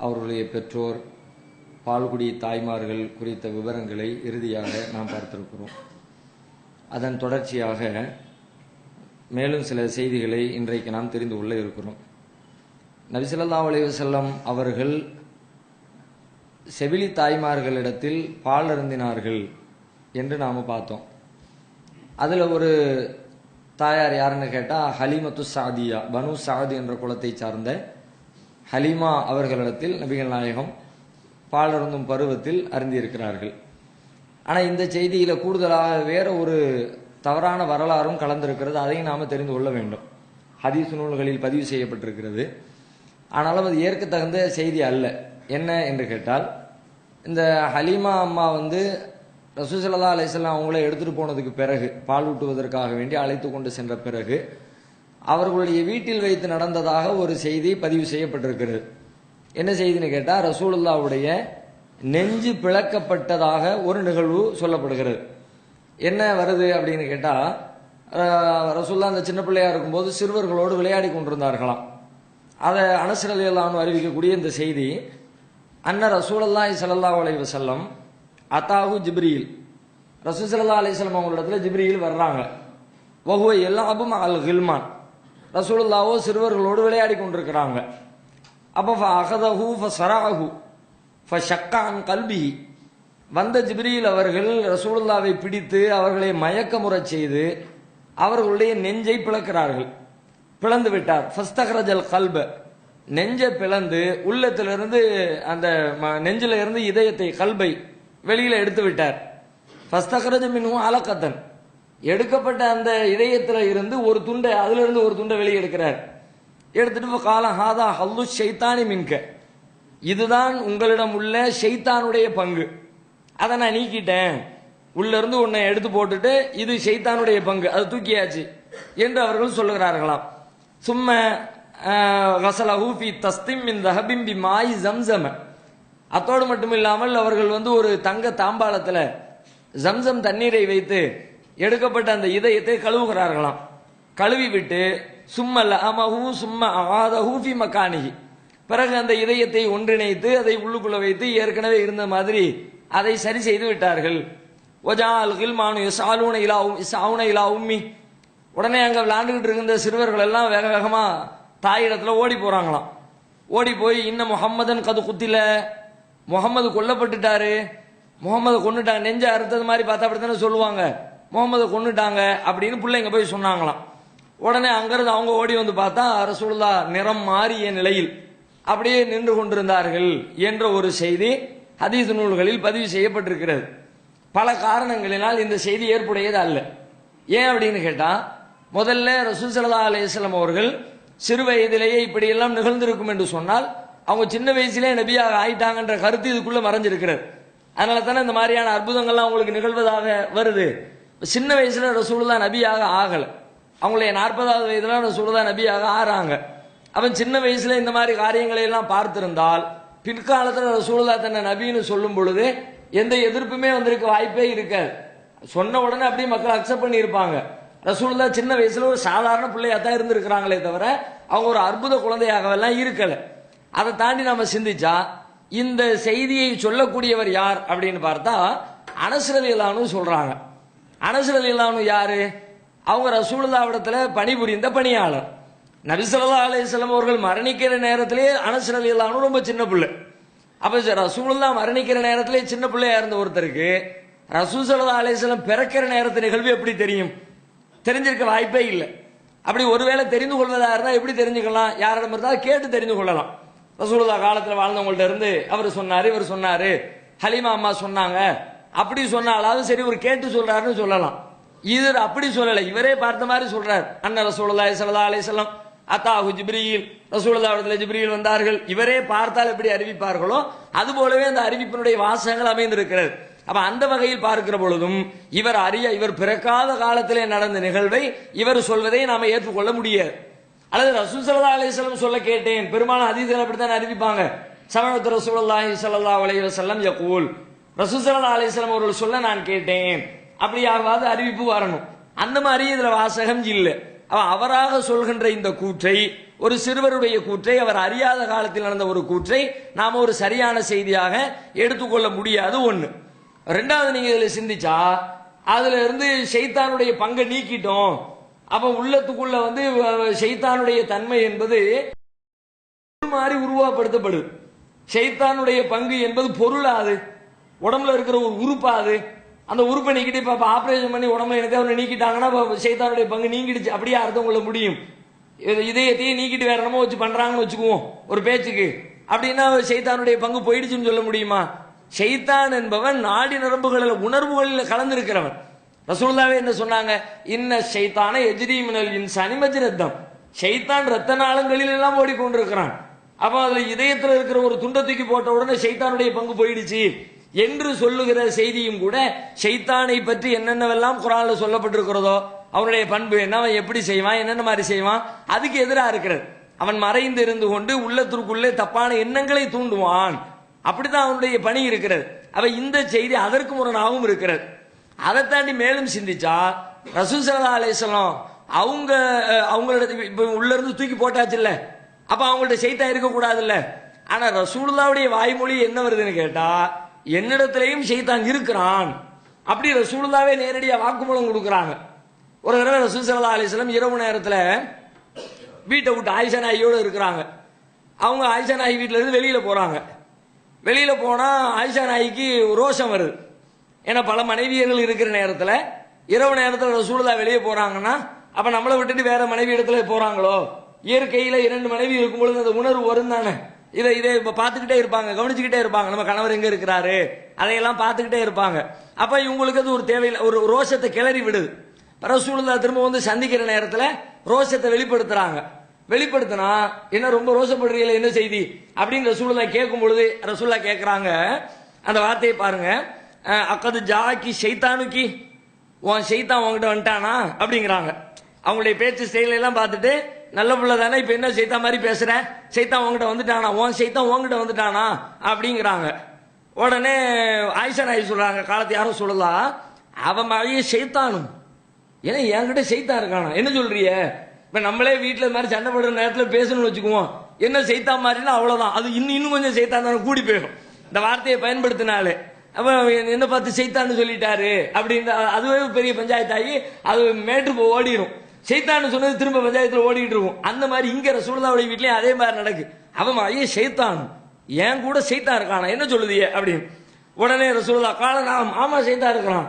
அவர்களுடைய பெற்றோர், பால்குடி தாய்மார்கள் குறித்த விவரங்களை இறுதியாக நாம் பார்த்திருக்கிறோம். அதன் தொடர்ச்சியாக மேலும் சில செய்திகளை இன்றைக்கு நாம் தெரிந்து கொள்ள இருக்கிறோம். நபி ஸல்லல்லாஹு அலைஹி வஸல்லம் அவர்கள் செவிலி தாய்மார்களிடத்தில் பால் அருந்தினார்கள் என்று நாம் பார்த்தோம். அதில் ஒரு தாயார் யாருன்னு கேட்டால் ஹலீமத்து சாதியா, பனு சாதி என்ற குலத்தை சார்ந்த ஹலீமா அவர்களிடத்தில் நபிகள் நாயகம் பால் அருந்தும் பருவத்தில் அருந்தியிருக்கிறார்கள். ஆனால் இந்த செய்தியில் கூடுதலாக வேற ஒரு தவறான வரலாறும் கலந்திருக்கிறது. அதையும் நாம் தெரிந்து கொள்ள வேண்டும். ஹதீஸ் நூல்களில் பதிவு செய்யப்பட்டிருக்கிறது. ஆனாலும் அது ஏற்க தகுந்த செய்தி அல்ல. என்ன என்று கேட்டால், இந்த ஹலீமா அம்மா ரசூல் ஸல்லல்லாஹு அலைஹி வஸல்லம் அவங்கள எடுத்துட்டு போனதுக்கு பிறகு, பால் ஊட்டுவதற்காக வேண்டி அழைத்து கொண்டு சென்ற பிறகு அவர்களுடைய வீட்டில் வைத்து நடந்ததாக ஒரு செய்தி பதிவு செய்யப்பட்டிருக்கிறது. என்ன செய்தின்னு கேட்டால், ரசூலுல்லாஹ்வுடைய நெஞ்சு பிளக்கப்பட்டதாக ஒரு நிகழ்வு சொல்லப்படுகிறது. என்ன வருது அப்படின்னு கேட்டால், ரசூலுல்லாஹ் அந்த சின்ன பிள்ளையா இருக்கும்போது சிறுவர்களோடு விளையாடி கொண்டிருந்தார்களாம். அதை அனஸ் ரலியல்லாஹு அன்ஹு அறிவிக்கக்கூடிய இந்த செய்தி, அன்ன ரசூலுல்லாஹி ஸல்லல்லாஹு அலைஹி வஸல்லம் அத்தாஹு ஜிப்ரீல், ரசூல் ஸல்லல்லாஹு அலைஹி வஸல்லம் அவங்களிடத்துல ஜிப்ரீல் வர்றாங்க. வஹுவ யல்அபு மஅல் கில்மான், ரசூலுல்லாஹோ சிறுவர்களோடு விளையாடி கொண்டிருக்கிறாங்க. அப்போ ஃபஅகதஹு ஃபஸரஅஹு ஃபஷக்க அன் கல்பிஹி, வந்த ஜிப்ரீல் அவர்கள் ரசூலுல்லாவை பிடித்து அவர்களை மயக்கமுறச் செய்து அவர்களுடைய நெஞ்சை பிளக்கிறார்கள். பிளந்து விட்டார். ஃபஸ்தக்ரஜல் கல்ப, நெஞ்சை பிளந்து உள்ளத்திலிருந்து அந்த நெஞ்சில இருந்து இதயத்தை, கல்பை வெளியில எடுத்து விட்டார். ஃபஸ்தக்ரஜ மின்ஹு அலகத்தன், எடுக்கப்பட்ட அந்த இதயத்தில் இருந்து ஒரு துண்டை, அதுல இருந்து ஒரு துண்டை வெளியே எடுக்கிறார். எடுத்துட்டு கால ஹாதா ஹல்லு ஷைத்தானி மின்க, இதுதான் உங்களிடம் உள்ள ஷைத்தானுடைய பங்கு, அதை நான் நீக்கிட்டேன், உள்ள இருந்து உன்னை எடுத்து போட்டுட்டு இது ஷைத்தானுடைய பங்கு, அது தூக்கியாச்சு என்று அவர்கள் சொல்லுகிறார்களாம். சும்ம கஸலஹு ஃபீ தஸ்திம் மின் தஹபின் பிமாய் ஜம்ஸம், அத்தோடு மட்டும் இல்லாமல் அவர்கள் ஒரு தங்க தாம்பாளத்தில் ஜம்சம் தண்ணீரை வைத்து எடுக்கப்பட்ட அந்த இதயத்தை கழுவுகிறார்களாம். கழுவி விட்டு சும்ம லஅமஹு சும்ம அஆதஹு ஃபீ மகானிஹி, பிறகு அந்த இதயத்தை ஒன்றிணைத்து அதை உள்ளுக்குள்ள வைத்து ஏற்கனவே இருந்த மாதிரி அதை சரி செய்து விட்டார்கள். வஜால் கில்மானு யஸ்அலூன இலா உம்மி, உடனே அங்கே விளையாண்டுகிட்டு இருந்த சிறுவர்கள் எல்லாம் வேக வேகமா தாயிடத்துல ஓடி போறாங்களாம். ஓடி போய் இன்ன முஹம்மதன் கது குத்தில, முகமது கொல்லப்பட்டுட்டாரு, முகமது கொண்டுட்டாங்க, நெஞ்ச அறுத்தது மாதிரி பார்த்தா அப்படித்தானே சொல்லுவாங்க, முகமது கொண்டுட்டாங்க அப்படின்னு பிள்ளைங்க போய் சொன்னாங்களாம். உடனே அங்கிருந்து அவங்க ஓடி பார்த்தா ரசூலுல்லாஹ் நிறம் மாறிய நிலையில் அப்படியே நின்று கொண்டிருந்தார்கள் என்ற ஒரு செய்தி ஹதீஸ் நூல்களில் பதிவு செய்யப்பட்டிருக்கிறது. பல காரணங்களினால் இந்த செய்தி ஏற்புடையது அல்ல. ஏன் அப்படின்னு கேட்டா, முதல்ல ரசூல் ஸல்லல்லாஹு அலைஹி வஸல்லம் அவர்கள் சிறு வயதிலேயே இப்படியெல்லாம் நிகழ்ந்திருக்கும் என்று சொன்னால் அவங்க சின்ன வயசுலேயே நபியாக ஆயிட்டாங்கன்ற கருத்து இதுக்குள்ள மறைஞ்சிருக்கிறது. அதனால தானே இந்த மாதிரியான அற்புதங்கள்லாம் அவங்களுக்கு நிகழ்வதாக வருது. சின்ன வயசுல ரசூலுல்லாஹ் நபியாக ஆகல, அவங்களுடைய 40வது வயதுல ரசூலுல்லாஹ் நபியாக ஆறாங்க. அவன் சின்ன வயசுல இந்த மாதிரி காரியங்களை எல்லாம் பார்த்திருந்தால் பிற்காலத்தில் ரசூலுல்லாஹ் தன்னை நபின்னு சொல்லும் பொழுது எந்த எதிர்ப்புமே வந்திருக்க வாய்ப்பே இருக்காது. சொன்ன உடனே அப்படியே மக்கள் அக்செப்ட் பண்ணி இருப்பாங்க. ரசூலுல்லாஹ் சின்ன வயசுல ஒரு சாதாரண பிள்ளையா தான் இருந்திருக்கிறாங்களே தவிர அவங்க ஒரு அற்புத குழந்தையாகவெல்லாம் இருக்கல. அதை தாண்டி நம்ம சிந்திச்சா இந்த செய்தியை சொல்லக்கூடியவர் யார் அப்படின்னு பார்த்தா அனஸ் ரலியல்லாஹு அன்ஹு சொல்றாங்க. அனஸ் ரலியல்லாஹு அன்ஹு யாரு? அவங்க ரசூலுல்லாஹ்விடத்துல பணிபுரிந்த பணியாளர். நபி ஸல்லல்லாஹு அலைஹி வஸல்லம் அவர்கள் மரணிக்கிற நேரத்திலே அனஸ் ரலியல்லாஹு அன்ஹு ரொம்ப சின்ன பிள்ளை. அப்ப ரசூலுல்லாஹ் மரணிக்கிற நேரத்திலே சின்ன பிள்ளையா இருந்த ஒருத்தருக்கு ரசூல் ஸல்லல்லாஹு அலைஹி வஸல்லம் பிறக்கிற நேரத்து நிகழ்வு எப்படி தெரியும்? தெரிஞ்சிருக்க வாய்ப்பே இல்லை. அப்படி ஒருவேளை தெரிந்து கொள்வதாக இருந்தால் எப்படி தெரிஞ்சுக்கலாம்? யாரிடம் இருந்தால் கேட்டு தெரிந்து கொள்ளலாம். ரசூலுல்லாஹ் காலத்தில் வாழ்ந்தவங்கள்ட்ட இருந்து அவர் சொன்னாரு, இவர் சொன்னாரு, ஹலீமா அம்மா சொன்னாங்க, அப்படி சொன்னாலாவது சரி ஒரு கேட்டு சொல்றாருன்னு சொல்லலாம். இது அப்படி சொல்லலை, இவரே பார்த்த மாதிரி சொல்றார். அன்ன ரசூலுல்லாஹி ஸல்லல்லாஹு அலைஹி வஸல்லம் அத்தாஹு ஜிப்ரீல், ரசூலுல்லாஹ் இடத்துல ஜிப்ரீல் வந்தார்கள். இவரே பார்த்தால் எப்படி அறிவிப்பார்களோ அது போலவே அந்த அறிவிப்பினுடைய வாசகங்கள் அமைந்திருக்கிறது. அப்ப அந்த வகையில் பார்க்கிற பொழுதும் இவர் பிறக்காத காலத்திலே நடந்த நிகழ்வை இவர் சொல்வதை நாம ஏற்றுக்கொள்ள முடியாது. அல்லது ரசூல் ஸல்லல்லாஹு அலைஹி வஸல்லம் சொல்ல கேட்டேன், பெரும்பாலும் ஹதீஸ்கள் அப்படித்தான் அறிவிப்பாங்க. சமஅத்து ரசூலுல்லாஹி ஸல்லல்லாஹு அலைஹி வஸல்லம் யகூல், ரசூல் ஸல்லல்லாஹு அலைஹி வஸல்லம் அவர்கள் சொல்ல நான் கேட்டேன், அப்படியாவது அறிவிப்பு வரணும். அந்த மாதிரி இதுல வாசகம் இல்லை. அவராக சொல்கின்ற இந்த கூற்றை ஒரு சிறுவருடைய கூற்றை, அவர் அறியாத காலத்தில் நடந்த ஒரு கூற்றை நாம ஒரு சரியான செய்தியாக எடுத்துக்கொள்ள முடியாது. ஒண்ணு. ரெண்டாவது, நீங்க இதுல சிந்திச்சா அதுல இருந்து ஷைத்தானுடைய பங்கை நீக்கிட்டோம். அப்ப உள்ளத்துக்குள்ள வந்து ஷைத்தானுடைய தன்மை என்பது மாறி உருவாக்கப்படுது. ஷைத்தானுடைய பங்கு என்பது பொருளாது, உடம்புல இருக்கிற ஒரு உறுப்பாது. அந்த உறுப்பை நீக்கிட்டு இப்ப ஆபரேஷன் பண்ணி உடம்புல எனக்கு நீக்கிட்டாங்கன்னா ஷைத்தானுடைய பங்கு நீங்கிடுச்சு அப்படியே அர்த்தம் கொள்ள முடியும். இதயத்தையே நீக்கிட்டு வேற என்னமோ வச்சு பண்றாங்கன்னு வச்சுக்குவோம் ஒரு பேச்சுக்கு. அப்படின்னா ஷைத்தானுடைய பங்கு போயிடுச்சுன்னு சொல்ல முடியுமா? ஷைத்தான் என்பவன் நாடி நரம்புகளில் உணர்வுகளில் கலந்திருக்கிறவன். ரசூலுல்லாஹ் என்ன சொன்னாங்க? இன்ன ஷைத்தான எஜ்ரி மினல் இன்சானி மஜ்ரத்தம். ஷைத்தான் ரத்த நாளங்களில் எல்லாம் ஓடிக்கொண்டிருக்கிறான். அப்ப அதுல இதயத்தில் இருக்கிற ஒரு துண்டத்துக்கு போட்ட உடனே ஷைத்தானுடைய பங்கு போயிடுச்சு என்று சொல்லுகிற செய்தியும் கூட ஷைத்தானை பற்றி என்னென்னவெல்லாம் குர்ஆன்ல சொல்லப்பட்டிருக்கிறதோ, அவனுடைய பண்பு என்ன, அவன் எப்படி செய்வான், என்னென்ன மாதிரி செய்வான், அதுக்கு எதிராக இருக்கிறது. அவன் மறைந்து இருந்து கொண்டு உள்ளத்திற்குள்ளே தப்பான எண்ணங்களை தூண்டுவான். அப்படித்தான் அவனுடைய பணி இருக்கிறது. அவ இந்த செய்தி அதற்கு முரணாகவும் இருக்கிறது. அதை தாண்டி மேலும் சிந்திச்சா ரசூல் ஸல்லல்லாஹு அலைஹி வஸல்லம் அவங்களோட இப்ப உள்ள இருந்து தூக்கி போட்டாச்சு இல்ல, அப்ப அவங்கள்ட்ட ஷைத்தான் இருக்க கூடாது இல்ல. ஆனா ரசூலுல்லாஹ்வுடைய வாய்மொழி என்ன வருதுன்னு கேட்டா, என்னிடத்திலையும் ஷைத்தான் இருக்கிறான் அப்படி ரசூலுல்லாஹ்வே நேரடியா வாக்குமூலம் கொடுக்குறாங்க. ஒரு தடவை ரசூல் ஸல்லல்லாஹு அலைஹி வஸல்லம் இரவு நேரத்துல வீட்டை விட்டு ஆயிஷா நாயியோட இருக்கிறாங்க. அவங்க ஆயிஷா நாயி வீட்டுல இருந்து வெளியில போறாங்க. வெளியில போனா ஆயிஷா நாய்க்கு ரோஷம் வருது. ஏன்னா பல மனைவியர்கள் இருக்கிற நேரத்துல இரவு நேரத்தில் ரசூலுல்லாஹ் வெளியே போறாங்கன்னா அப்ப நம்மளை விட்டுட்டு வேற மனைவி இடத்துல போறாங்களோ, இயற்கையில 2 மனைவி இருக்கும் பொழுது அந்த உணர்வு வரும் தானே. இதை பார்த்துக்கிட்டே இருப்பாங்க, கவனிச்சுக்கிட்டே இருப்பாங்க, நம்ம கணவர் எங்க இருக்கிறாரு அதையெல்லாம் பார்த்துக்கிட்டே இருப்பாங்க. அப்ப இவங்களுக்கு அது ஒரு தேவையில்லை, ஒரு ரோஷத்தை கிளறி விடுது. ரசூலுல்லாஹ் திரும்ப வந்து சந்திக்கிற நேரத்துல ரோஷத்தை வெளிப்படுத்தினா என்ன ரொம்ப ரோஷப்படுறீங்களா, என்ன செய்தி அப்படின்னு ரசூலுல்லாஹ் கேட்கும் பொழுது ரசூலுல்லாஹ் கேட்கிறாங்க, அந்த வார்த்தையை பாருங்க, அக்கது ஜாக்கி ஷைத்தானுக்கி, உன் ஷைத்தான் உங்ககிட்ட வந்துட்டானா அப்படிங்கிறாங்க. அவங்களுடைய பேச்சு ஸ்டைல எல்லாம் பார்த்துட்டு நல்ல பிள்ளை தானே, இப்ப என்ன ஷைத்தான் மாதிரி பேசுற, ஷைத்தான் உங்ககிட்ட வந்துட்டானா, உன் ஷைத்தான் உங்ககிட்ட வந்துட்டானா அப்படிங்கிறாங்க. உடனே ஆயிஷா நாயகி சொல்றாங்க, காலத்து யாரும் சொல்லலாம், அவன் மாதிரியே ஷைத்தானும், ஏன்னா என்கிட்ட ஷைத்தான் இருக்கானா, என்ன சொல்றிய? இப்ப நம்மளே வீட்டுல மாதிரி சண்டை போடுற நேரத்துல பேசணும்னு வச்சுக்குவோம், என்ன ஷைத்தான் மாதிரினா அவ்வளவுதான், அது இன்னும் கொஞ்சம் ஷைத்தான் தானே கூடி போயிடும் இந்த வார்த்தையை பயன்படுத்தினாலே. அப்ப என்ன பார்த்து ஷைத்தான்னு சொல்லிட்டாரு அப்படின்னு அதுவே பெரிய பஞ்சாயத்தாகி அது மேட்டு ஓடிடும். ஷைத்தான்னு சொன்னது திரும்ப பஞ்சாயத்துல ஓடிட்டு இருக்கும். அந்த மாதிரி இங்க ரசூலுல்லாஹ்வுடைய வீட்லயும் அதே மாதிரி நடக்கு. அவன் ஐயே ஷைத்தான், என் கூட ஷைத்தான் இருக்கானா, என்ன சொல்லுதியே அப்படின்னு. உடனே ரசூலுல்லாஹ் கால நாம், ஆமா ஷைத்தான் இருக்கிறான்,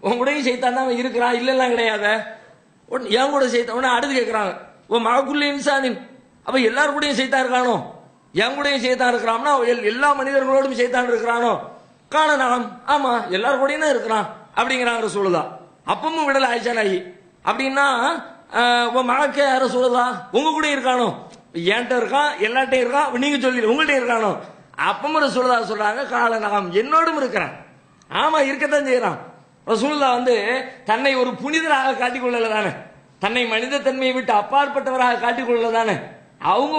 உன் கூடயும் ஷைத்தான் தான் இருக்கிறான், இல்லெல்லாம் கிடையாது, என் கூட ஷைத்தான். உடனே அடுத்து கேட்கிறாங்க, ஓ மகக்குள்ள இன்சானின், அப்ப எல்லாரு கூடயும் ஷைத்தான் இருக்கானோ, என் கூடயும் ஷைத்தான் இருக்கிறான்னா எல்லா மனிதர்களோடும் ஷைத்தான் இருக்கிறானோ, கால நாம், ஆமா எல்லாரும் கூடயும் இருக்கிறான் அப்படிங்கிறாங்க ரசூலுல்லாஹ். அப்பமும் விடல ஆயிஷா நாயகி. அப்படின்னா மகக்க ரசூலுல்லாஹ் உங்க கூட இருக்கானோ, என்கிட்ட இருக்கான், எல்லாட்டையும் இருக்கான், நீங்க சொல்லி உங்கள்கிட்ட இருக்கானோ. அப்பமும் ரசூலுல்லாஹ் சொல்றாங்க, கால நாம் என்னோடும் இருக்கிறான், ஆமா இருக்கத்தான் செய்யறான். ரசூலுல்லாஹ் வந்து தன்னை ஒரு புனிதராக காட்டிக்கொள்ளல தானே, தன்னை மனித தன்மையை விட்டு அப்பாற்பட்டவராக காட்டிக்கொள்ளல தானே. அவங்க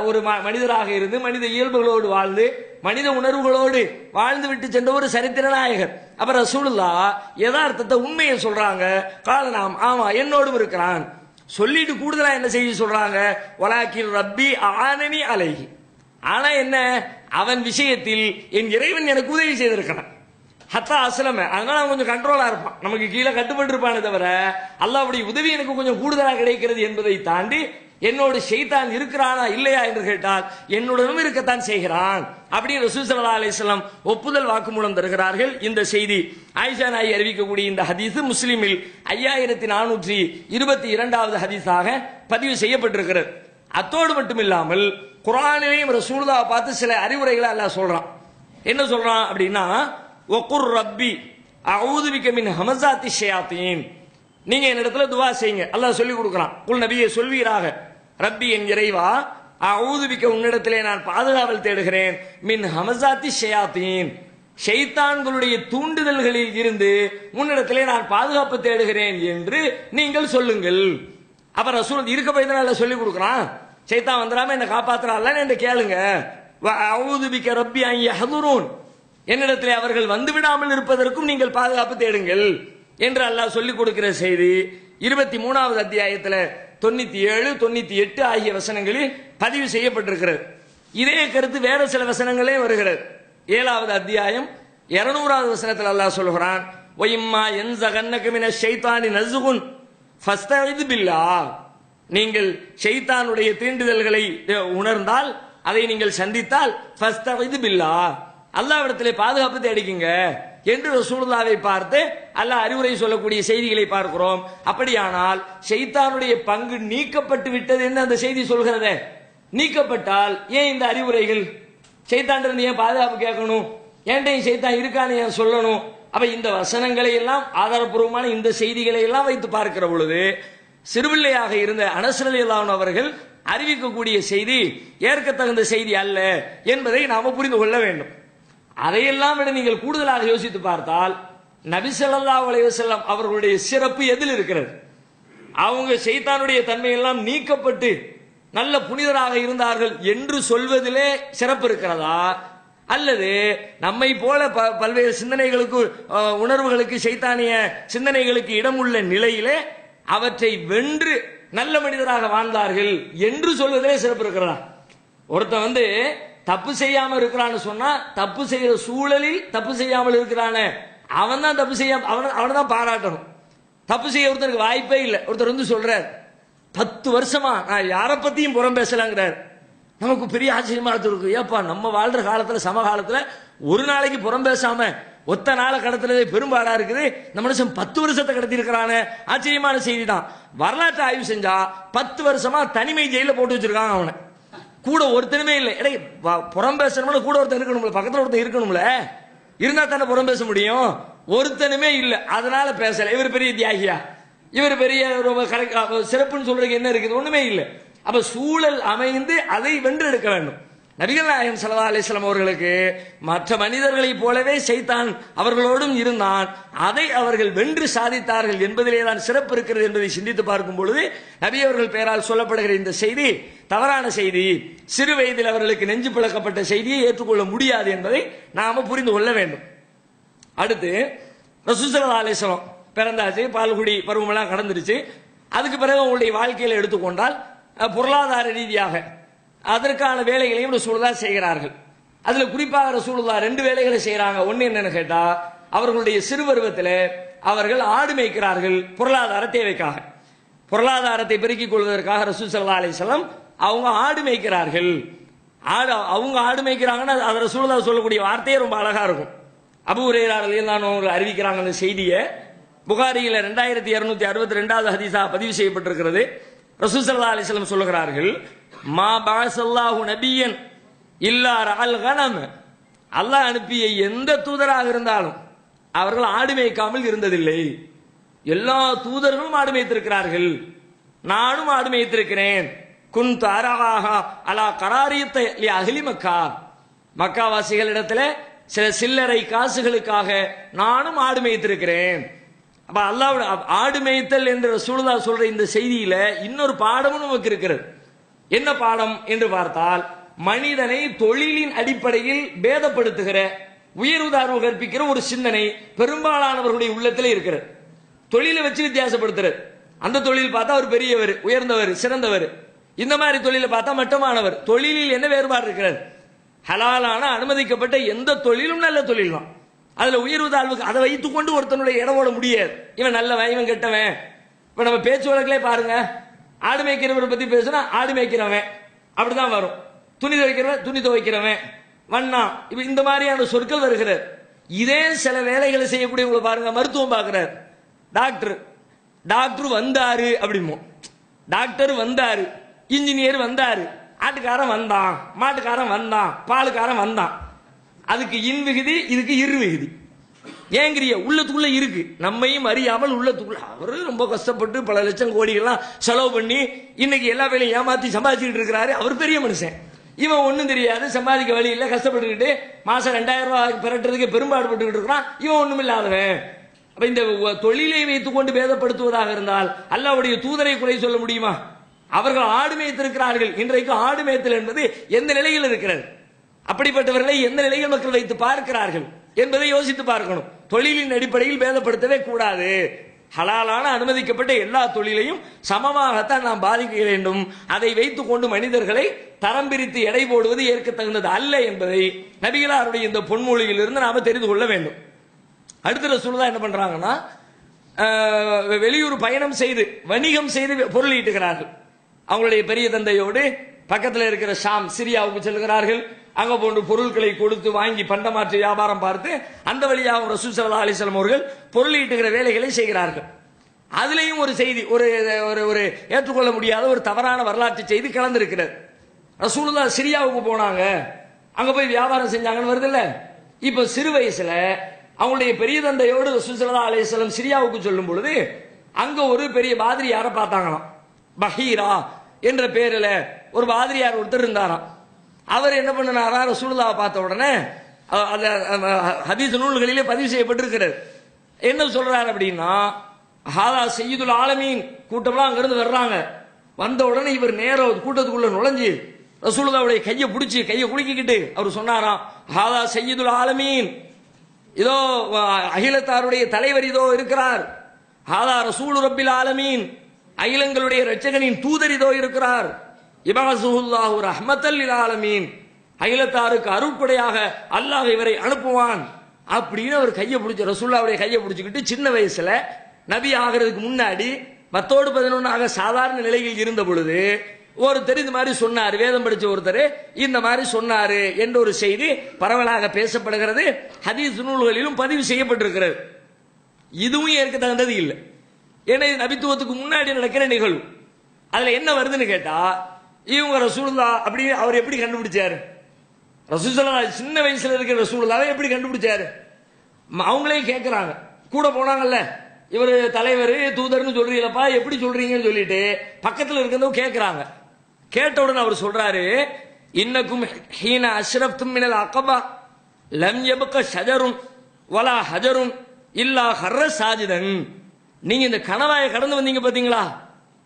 ஒரு மனிதராக இருந்து மனித இயல்புகளோடு வாழ்ந்து மனித உணர்வுகளோடு வாழ்ந்து விட்டு சென்ற ஒரு சரித்திர நாயகர். அப்ப ரசூலுல்லாஹ் யதார்த்தத்தை உண்மையை சொல்றாங்க, கால நாம், ஆமா என்னோடும் இருக்கிறான் சொல்லிட்டு கூடுதலா என்ன செய்ய சொல்றாங்க, வலாக்கில் ரப்பி ஆனனி அலைஹி, ஆனா என்ன, அவன் விஷயத்தில் என் இறைவன் எனக்கு உதவி செய்திருக்கிறான். ஹத்தா அஸ்லம, அதனால அவன் கொஞ்சம் கண்ட்ரோலா இருப்பான், நமக்கு கீழே கட்டுப்பட்டு இருப்பானே தவிர அல்லாஹ்வுடைய உதவி எனக்கு கொஞ்சம் கூடுதலா கிடைக்கிறது என்பதை தாண்டி என்னோடு ஷைத்தான் இருக்கிறானா இல்லையா என்று கேட்டால் என்னுடனும் இருக்கத்தான் செய்கிறான் அப்படின்னு ரசூல் ஸல்லல்லாஹு அலைஹி வஸல்லம் ஒப்புதல் வாக்குமூலம் தருகிறார்கள். இந்த செய்தி ஆயிஷா நாயகி அறிவிக்கக்கூடிய இந்த ஹதீஸ் முஸ்லிமில் 5422வது ஹதீஸாக பதிவு செய்யப்பட்டிருக்கிறது. அத்தோடு மட்டுமில்லாமல் குர்ஆனிலேயும் ரசூலுல்லாஹ் பார்த்து சில அறிவுரைகளை அல்லாஹ் சொல்றான். என்ன சொல்றான் அப்படின்னா, வகுர் ரப்பி அஊது பிக மின் ஹமஸாத்தி ஷயாத்தீன், நீங்க என்னிடத்துல துவா செய்யுங்க, அல்லாஹ் சொல்லி கொடுக்குறான். குல் நபியே சொல்வீராக, ரப்பி என் இறைவா, அஊது பிக உன்னிடத்திலே நான் பாதுகாவல் தேடுகிறேன், மின் ஹமஸாத்தி ஷயாத்தீன், ஷைத்தான்களுடைய தூண்டுதல்களில் இருந்து உன்னிடத்திலே நான் பாதுகாப்பு தேடுகிறேன் என்று நீங்கள் சொல்லுங்கள். அப்ப ரசூல் இருக்க போய் சொல்லி கொடுக்குறான், ஷைத்தான் வந்துடாம என்ன காப்பாத்துறான் என்று கேளுங்க. அஊது பிக ரப்பி அன் யஹ்துரூன், என்னிடத்திலே அவர்கள் வந்து விடாமல் இருப்பதற்கும் நீங்கள் பாதுகாப்பு தேடுங்கள் என்று அல்லாஹ் சொல்லிக் கொடுக்கிற செய்தி 23வது அத்தியாயத்தில் 97, 98 ஆகிய வசனங்களில் பதிவு செய்யப்பட்டிருக்கிறது. இதே கருத்து வேற சில வசனங்களே வருகிறது. 7வது அத்தியாயம் 200வது வசனத்தில் அல்லாஹ் சொல்கிறான், ஒய்மா என்ஸகன்னக மினஷ் ஷைத்தானி நஸ்குன் ஃபஸ்தஇது பில்லாஹ். நீங்கள் ஷைத்தானுடைய தீண்டுதல்களை உணர்ந்தால், அதை நீங்கள் சந்தித்தால், ஃபஸ்தஇது பில்லாஹ், அல்லாஹ்விடத்திலே பாதுகாப்பு தேடிக்குங்க என்று ரசூலுல்லாஹ்வை பார்த்து அல்லாஹ் அறிவுரை சொல்லக்கூடிய செய்திகளை பார்க்கிறோம். அப்படியானால் ஷைத்தானுடைய பங்கு நீக்கப்பட்டு விட்டது என்று அந்த செய்தி சொல்கிறதே, நீக்கப்பட்டால் ஏன் இந்த அறிவுரைகள்? ஷைத்தான் இருந்து ஏன் பாதுகாப்பு கேட்கணும்? ஏன்டையும் ஷைத்தான் இருக்கான்னு ஏன் சொல்லணும்? அப்ப இந்த வசனங்களை எல்லாம், ஆதாரப்பூர்வமான இந்த செய்திகளை எல்லாம் வைத்து பார்க்கிற பொழுது, சிறுபிள்ளையாக இருந்த அனஸ் ரலியல்லாஹு அன்ஹு அவர்கள் அறிவிக்கக்கூடிய செய்தி ஏற்கத்தகுந்த செய்தி அல்ல என்பதை நாம புரிந்து கொள்ள வேண்டும். அதையெல்லாம் விட நீங்கள் கூடுதலாக யோசித்து பார்த்தால், நபி ஸல்லல்லாஹு அலைஹி வஸல்லம் அவர்களுடைய சிறப்பு எதில் இருக்கிறது? அவங்க ஷைத்தானுடைய தன்மையெல்லாம் நீக்கப்பட்டு நல்ல புனிதராக இருந்தார்கள் என்று சொல்வதிலே சிறப்பு இருக்கிறதா, அல்லது நம்மை போல பல்வேறு சிந்தனைகளுக்கு, உணர்வுகளுக்கு, ஷைத்தானிய சிந்தனைகளுக்கு இடமுள்ள நிலையிலே அவற்றை வென்று நல்ல மனிதராக வாழ்ந்தார்கள் என்று சொல்வதிலே சிறப்பு இருக்கிறதா? ஒருத்தன் தப்பு செய்யாம இருக்கிறான்னு சொன்னா, தப்பு செய்யற சூழலில் தப்பு செய்யாமல் இருக்கிறானே அவன் தான் தப்பு செய்யாம, அவனை தான் பாராட்டணும். தப்பு செய்ய ஒருத்தருக்கு வாய்ப்பே இல்லை. ஒருத்தர் சொல்றார், 10 வருஷமா நான் யாரை பத்தியும் புறம் பேசலாங்கிறார். நமக்கு பெரிய ஆச்சரியமா இருக்கு. ஏப்பா, நம்ம வாழ்ற காலத்துல, சமகாலத்துல ஒரு நாளைக்கு புறம் பேசாம ஒத்த நாளை கடத்துறதே பெரும்பாடா இருக்குது. இந்த மனுஷன் 10 வருஷத்தை கடத்தி இருக்கிறான, ஆச்சரியமான செய்தி தான். வரலாற்று ஆய்வு செஞ்சா 10 வருஷமா தனிமை ஜெயில போட்டு வச்சிருக்காங்க. அவனை கூட ஒருத்தனுமே இல்லை. புறம் பேசணும்ல கூட ஒருத்தன் இருக்கணும்ல, பக்கத்துல ஒருத்தன் இருக்கணும்ல, இருந்தா தானே புறம் பேச முடியும். ஒருத்தனுமே இல்லை, அதனால பேசல. இவர் பெரிய தியாகியா, இவர் பெரிய சிறப்புன்னு சொல்றதுக்கு என்ன இருக்குது? ஒண்ணுமே இல்லை. அப்ப சூழல் அமைந்து அதை வென்றெடுக்க வேண்டும். நபிகள் நாயகம் ஸல்லல்லாஹு அலைஹி வஸல்லம் அவர்களுக்கு மற்ற மனிதர்களைப் போலவே ஷைத்தான் அவர்களோடும் இருந்தான். அதை அவர்கள் வென்று சாதித்தார்கள் என்பதிலே தான் சிறப்பு இருக்கிறது என்பதை சிந்தித்து பார்க்கும் பொழுது, நபி அவர்கள் பெயரால் சொல்லப்படுகிற இந்த செய்தி தவறான செய்தி, சிறு வயதில் அவர்களுக்கு நெஞ்சு பிளக்கப்பட்ட செய்தியை ஏற்றுக்கொள்ள முடியாது என்பதை நாம புரிந்து கொள்ள வேண்டும். அடுத்து, ரசூல் ஸல்லல்லாஹு அலைஹி வஸல்லம் பிறந்தாச்சு, பால்குடி பருவமெல்லாம் கடந்துருச்சு. அதுக்கு பிறகு அவங்களுடைய வாழ்க்கையில எடுத்துக்கொண்டால், பொருளாதார ரீதியாக அதற்கான வேலைகளையும் ரசூலுல்லாஹ் செய்கிறார்கள். அதுல குறிப்பாக ரசூலுல்லாஹ் 2 வேலைகளை செய்யறாங்க. ஒன்னு என்னன்னு கேட்டா, அவர்களுடைய சிறுபருவத்தில் அவர்கள் ஆடு மேய்க்கிறார்கள். பொருளாதார தேவைக்காக, பொருளாதாரத்தை பெருக்கிக் கொள்வதற்காக ரசூல் ஸல்லல்லாஹு அலைஹி வஸல்லம் அவங்க ஆடு மேய்க்கிறார்கள். அவங்க ஆடு மேய்க்கிறாங்கன்னா அது ரசூலுல்லாஹ் சொல்லக்கூடிய வார்த்தையே ரொம்ப அழகா இருக்கும். அபூ ஹுரைரா ரலியல்லாஹு அன்ஹு அறிவிக்கிறாங்க. அந்த செய்தியை புகாரியில 2262வது ஹதீஸா பதிவு செய்யப்பட்டிருக்கிறது. ரசூல் ஸல்லல்லாஹு அலைஹி வஸல்லம் சொல்லுகிறார்கள், மா பஅஸல்லாஹு நபியன் இல்லா ரஅல் கனம். அல்லாஹ் அனுப்பிய எந்த தூதராக இருந்தாலும் அவர்கள் ஆடு மேய்க்காமல் இருந்ததில்லை. எல்லா தூதர்களும் ஆடு மேய்த்திருக்கிறார்கள், நானும் ஆடு மேய்த்திருக்கிறேன். குன்து அரஹா அலா கராரியத்த லி அஹ்லி மக்கா. மக்காவாசிகளிடத்துல சில சில்லறை காசுகளுக்காக நானும் ஆடு மேய்த்திருக்கிறேன். அப்ப அல்லாஹ் ஆடு மேய்த்தல் என்று ரசூலுல்லாஹ் சொல்ற இந்த செய்தியில இன்னொரு பாடமும் நமக்கு இருக்கிறது. என்ன பாடம் என்று பார்த்தால், மனிதனை தொழிலின் அடிப்படையில் பேதப்படுத்துகிற, உயர்வு தாழ்வு கற்பிக்கிற ஒரு சிந்தனை பெரும்பாலானவர்களுடைய உள்ளத்தில் இருக்கிறது. தொழிலை வச்சு வித்தியாசப்படுத்துறது. அந்த தொழில் பார்த்தா அவர் பெரியவர், உயர்ந்தவர், சிறந்தவர். இந்த மாதிரி தொழிலை பார்த்தா மட்டமானவர். தொழிலில் என்ன வேறுபாடு இருக்கிறது? ஹலாலான அனுமதிக்கப்பட்ட எந்த தொழிலும் நல்ல தொழில் தான். அதுல உயர்வு தாழ்வுக்கு அதை வைத்துக் கொண்டு ஒருத்தனுடைய இடம் ஓட முடியாது. இவன் நல்லவன், இவன் கெட்டவன். இப்ப நம்ம பேச்சு வழக்கிலே பாருங்க, ஆடு மேய்க்கிறவரை பத்தி பேசுனா ஆடு மேய்க்கிறவன் அப்படிதான் வரும். துணி துவைக்கிறவன், துணி துவைக்கிறவன், வண்ணா, இப்ப இந்த மாதிரியான சொற்கள் வருகிறது. இதே சில வேலைகளை செய்யக்கூடியவங்களை பாருங்க, மருத்துவம் பார்க்கிறார், டாக்டர், டாக்டர் வந்தாரு அப்படிமோ, டாக்டர் வந்தாரு, இன்ஜினியர் வந்தாரு, ஆட்டுக்காரன் வந்தான், மாட்டுக்காரன் வந்தான், பாலுக்காரன் வந்தான். அதுக்கு இன் விகுதி, இதுக்கு இரு விகுதி. ஏங்கிறிய உள்ளத்துக்குள்ள இருக்கு, நம்மையும் அறியாமல் உள்ளத்துக்குள்ள. அவரு ரொம்ப கஷ்டப்பட்டு பல லட்சம் கோடிகள்லாம் செலவு பண்ணி இன்னைக்கு எல்லா வேலையும் ஏமாத்தி சம்பாதிச்சுட்டு இருக்கிறாரு. அவர் பெரிய மனுஷன், இவன் ஒன்னும் தெரியாது, சம்பாதிக்க வழி இல்லை, கஷ்டப்பட்டுக்கிட்டு மாசம் 2000 ரூபாய் பெறட்டுறதுக்கு பெரும்பாடுபட்டு இருக்கிறான். இவன் ஒண்ணும் இல்லாதவன். அப்ப இந்த தொழிலை வைத்துக் கொண்டு பேதப்படுத்துவதாக இருந்தால் அல்லாஹ்வுடைய தூதரை குறை சொல்ல முடியுமா? அவர்கள் ஆடு மேய்த்திருக்கிறார்கள். இன்றைக்கு ஆடு மேய்த்தல் என்பது எந்த நிலையில் இருக்கிறது? அப்படிப்பட்டவர்களை எந்த நிலையில் மக்கள் வைத்து பார்க்கிறார்கள் என்பதை யோசித்து பார்க்கணும். தொழிலின் அடிப்படையில் பேதப்படுத்தவே கூடாது. ஹலாலான அனுமதிக்கப்பட்ட எல்லா தொழிலையும் சமமாகத்தான் நாம் பாதிக்க வேண்டும். அதை வைத்துக் கொண்டு மனிதர்களை தரம் பிரித்து எடை போடுவது ஏற்க தகுந்தது அல்ல என்பதை நபிகளாருடைய இந்த பொன்மொழியில் இருந்து நாம தெரிந்து கொள்ள வேண்டும். அடுத்த ரசூலுல்லாஹ் என்ன பண்றாங்கன்னா, வெளியூர் பயணம் செய்து வணிகம் செய்து பொருள் ஈட்டுகிறார்கள். அவங்களுடைய பெரிய தந்தையோடு பக்கத்தில் இருக்கிற ஷாம் சிரியாவுக்கு செல்கிறார்கள். அங்க போன்று பொருட்களை கொடுத்து வாங்கி பண்டமாற்று வியாபாரம் பார்த்து அந்த வழியாக ரசூல் ஸல்லல்லாஹு அலைஹி வஸல்லம் அவர்கள் பொருள் ஈட்டுகிற வேலைகளை செய்கிறார்கள். அதுலேயும் ஒரு செய்தி, ஒரு ஒரு ஏற்றுக்கொள்ள முடியாத ஒரு தவறான வரலாற்று செய்தி கலந்திருக்கிறது. ரசூலுல்லாஹ் சிரியாவுக்கு போனாங்க, அங்க போய் வியாபாரம் செஞ்சாங்கன்னு வருது இல்ல. இப்ப சிறு வயசுல அவங்களுடைய பெரிய தந்தையோடு ரசூல் ஸல்லல்லாஹு அலைஹி வஸல்லம் சிரியாவுக்கு சொல்லும் பொழுது அங்க ஒரு பெரிய பாதிரியாரை பார்த்தாங்களாம். பஹீரா என்ற பேரில் ஒரு பாதிரியார் ஒருத்தர் இருந்தாராம். அவர் என்ன பண்ணினாரா, ரசூலுல்லாஹ் பார்த்த உடனே ஹதீஸ் நூல்களிலே பதிவு செய்யப்பட்டிருக்கிறது. என்ன சொல்றாரு அப்படின்னா, ஹாதா சையதுல் ஆலமீன், கூட்டம்லாம் அங்கிருந்து வர்றாங்க. வந்த உடனே இவர் நேரம் கூட்டத்துக்குள்ள நுழைஞ்சு ரசூலுல்லாஹ்வுடைய கையை பிடிச்சி கையை குலுக்கிக்கிட்டு அவர் சொன்னாராம், ஹாதா சையதுல் ஆலமீன், இதோ அகிலத்தாருடைய தலைவர் இதோ இருக்கிறார். ஹாதா ரசூல் ரப்பில் ஆலமீன், அகிலங்களுடைய இரட்சகனின் தூதர் இதோ இருக்கிறார். இபஅஸுல்லாஹு ரஹ்மத்தல் லில் ஆலமீன், அகிலத்தாருக்கு அருட்கொடையாக அல்லாஹ் இவரை அனுப்புவான் அப்படின்னு அவர் கையை பிடிச்சி ரசூலுல்லாஹ்வுடைய கையை பிடிச்சிக்கிட்டு சின்ன வயசுல நபி ஆகிறதுக்கு முன்னாடி 10-11 சாதாரண நிலையில் இருந்த பொழுது ஒருத்தர் இந்த மாதிரி சொன்னார், வேதம் படிச்ச ஒருத்தர் இந்த மாதிரி சொன்னாரு என்ற ஒரு செய்தி பரவலாக பேசப்படுகிறது. ஹதீஸ் நூல்களிலும் பதிவு செய்யப்பட்டிருக்கிறது. இதுவும் ஏற்க தகுந்தது இல்லை. ஏன்னா இது நபித்துவத்துக்கு முன்னாடி நடக்கிற நிகழ்வு. அதுல என்ன வருதுன்னு கேட்டா, இவங்க ரசூலுல்லாஹ் அப்படி அவர் எப்படி கண்டுபிடிச்சாரு? ரசூலுல்லாஹ் சின்ன வயசுல இருக்கிற ரசூலுல்லாஹ்வை எப்படி கண்டுபிடிச்சாரு? அவங்களே கேட்கிறாங்க, கூட போனாங்கல்ல, இவர் தலைவர் தூதர்னு சொல்றீங்களப்பா, எப்படி சொல்றீங்கன்னு சொல்லிட்டு பக்கத்தில் இருக்கிறவங்க கேட்கிறாங்க. கேட்டவுடன் அவர் சொல்றாரு, இன்னக்கும் ஹீன அஷ்ரப்தும் மினல் அகபா லம் யபக ஷஜருன் வலா ஹஜருன் இல்லா ஹர்ர சாஜிதன். நீங்க இந்த கணவாயை கடந்து வந்தீங்க பாத்தீங்களா,